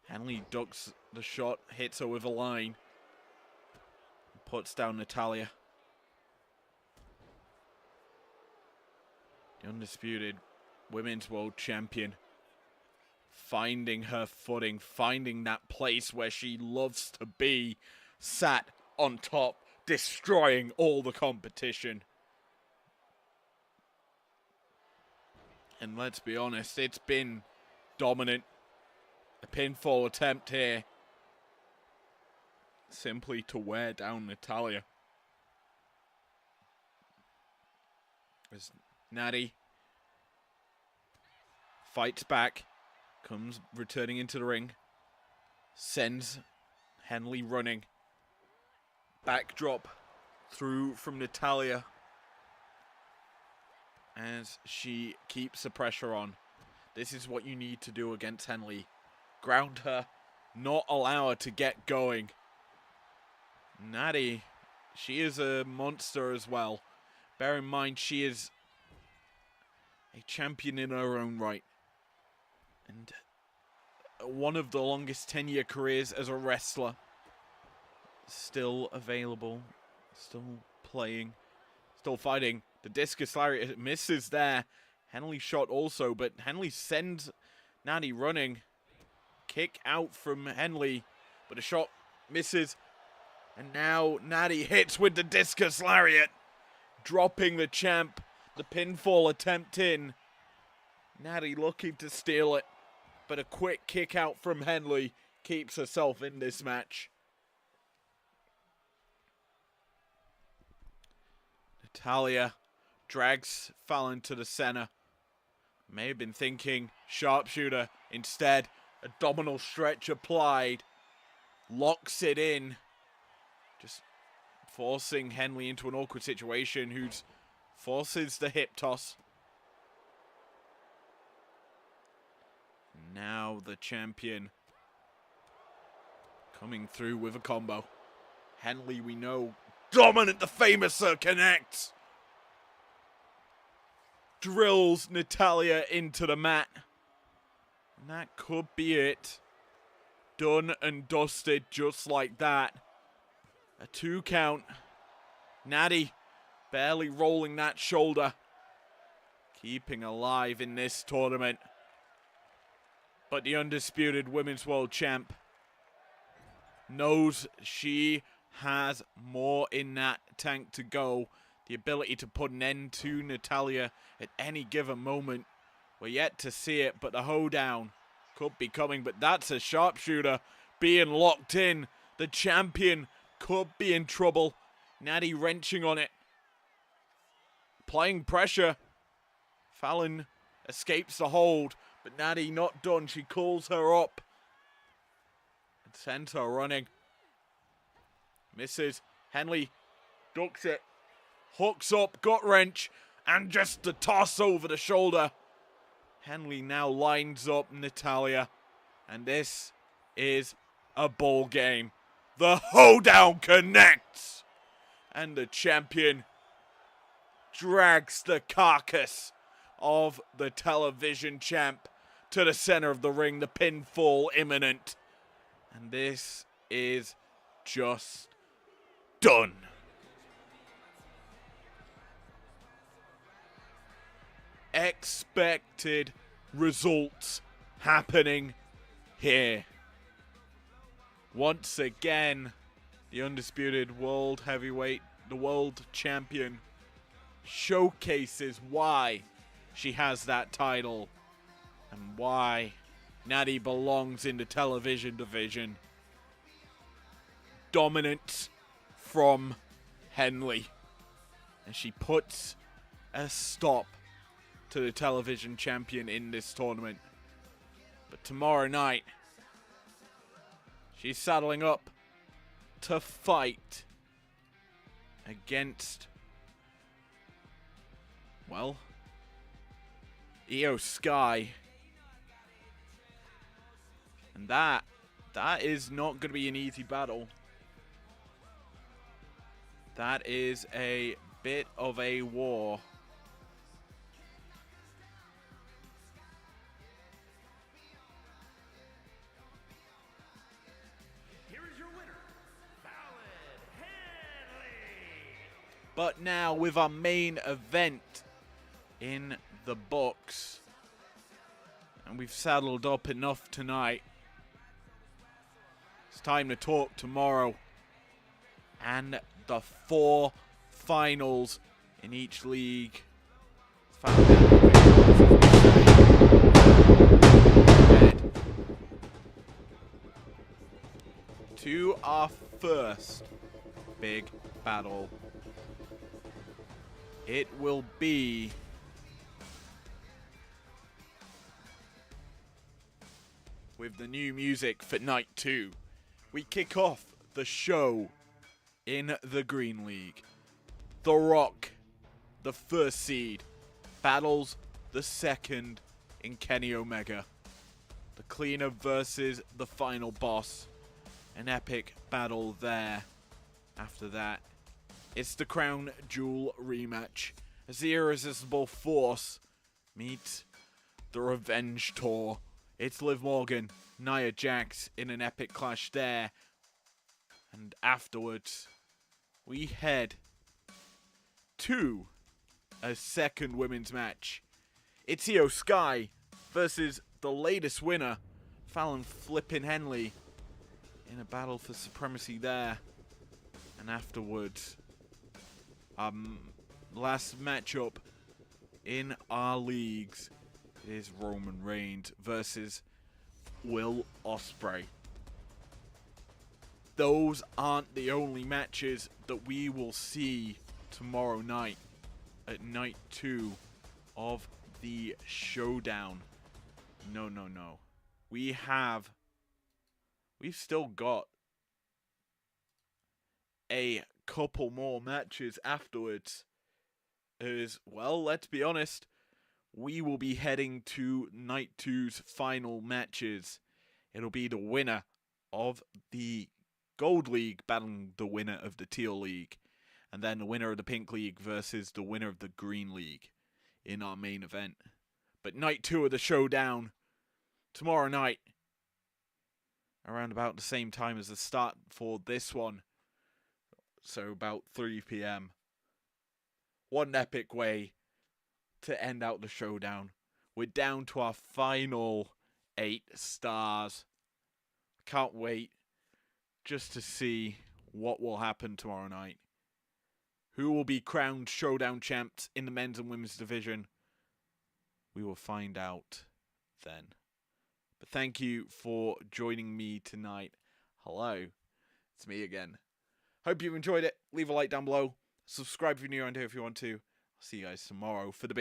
Henley ducks the shot, hits her with a line. Puts down Natalia. The undisputed women's world champion. Finding her footing, finding that place where she loves to be. Sat on top, destroying all the competition. And let's be honest, it's been dominant. A pinfall attempt here. Simply to wear down Natalia. As Natty fights back. Comes returning into the ring. Sends Henley running. Backdrop through from Natalia. As she keeps the pressure on. This is what you need to do against Henley. Ground her. Not allow her to get going. Natty, she is a monster as well. Bear in mind, she is a champion in her own right. And one of the longest 10-year careers as a wrestler. Still available. Still playing. Still fighting. The discus lariat misses there. Henley shot also, but Henley sends Natty running. Kick out from Henley, but a shot misses. And now Natty hits with the discus lariat. Dropping the champ. The pinfall attempt in. Natty looking to steal it. But a quick kick out from Henley keeps herself in this match. Natalia drags Fallon to the center. May have been thinking sharpshooter. Instead, abdominal stretch applied. Locks it in. Just forcing Henley into an awkward situation. Who's forces the hip toss. Now the champion coming through with a combo. Henley, we know, dominant. The famouser connects. Drills Natalia into the mat. And that could be it. Done and dusted just like that. A 2 count. Natty barely rolling that shoulder. Keeping alive in this tournament. But the undisputed women's world champ knows she has more in that tank to go. The ability to put an end to Natalia at any given moment. We're yet to see it, but the hoedown could be coming. But that's a sharpshooter being locked in. The champion could be in trouble. Natty wrenching on it. Applying pressure. Fallon escapes the hold. But Natty not done. She calls her up. And sends her running. Misses. Henley ducks it. Hooks up. Gut wrench. And just the toss over the shoulder. Henley now lines up Natalia. And this is a ball game. The hoedown connects. And the champion drags the carcass of the television champ to the center of the ring. The pinfall imminent. And this is just done. Expected results happening here. Once again, the undisputed world heavyweight, the world champion, showcases why she has that title and why Natty belongs in the television division. Dominance from Henley. And she puts a stop to the television champion in this tournament. But tomorrow night, she's saddling up to fight against, well, Io Sky. And that is not going to be an easy battle. That is a bit of a war. Here is your winner, Fallon Henley. But now with our main event in the books, and we've saddled up enough tonight, it's time to talk tomorrow and the 4 finals in each league. To our first big battle. It will be with the new music for night 2. We kick off the show in the Green League. The Rock, the first seed, battles the second in Kenny Omega. The Cleaner versus the final boss. An epic battle there. After that, it's the Crown Jewel rematch as the Irresistible Force meets the Revenge Tour. It's Liv Morgan, Nia Jax in an epic clash there. And afterwards, we head to a second women's match. It's Io Sky versus the latest winner, Fallon flippin' Henley, in a battle for supremacy there. And afterwards, last matchup in our leagues is Roman Reigns versus Will Ospreay. Those aren't the only matches that we will see tomorrow night at night 2 of the Showdown. No. We've still got a couple more matches afterwards. As well, let's be honest, we will be heading to night 2's final matches. It'll be the winner of the Gold League battling the winner of the Teal League, and then the winner of the Pink League versus the winner of the Green League in our main event. But night 2 of the Showdown, tomorrow night, around about the same time as the start for this one, so about 3 p.m. What an epic way to end out the Showdown. We're down to our final 8 stars. Can't wait just to see what will happen tomorrow night. Who will be crowned Showdown champs in the men's and women's division? We will find out then. But thank you for joining me tonight. Hello, it's me again. Hope you enjoyed it. Leave a like down below. Subscribe if you're new around here if you want to. I'll see you guys tomorrow for the big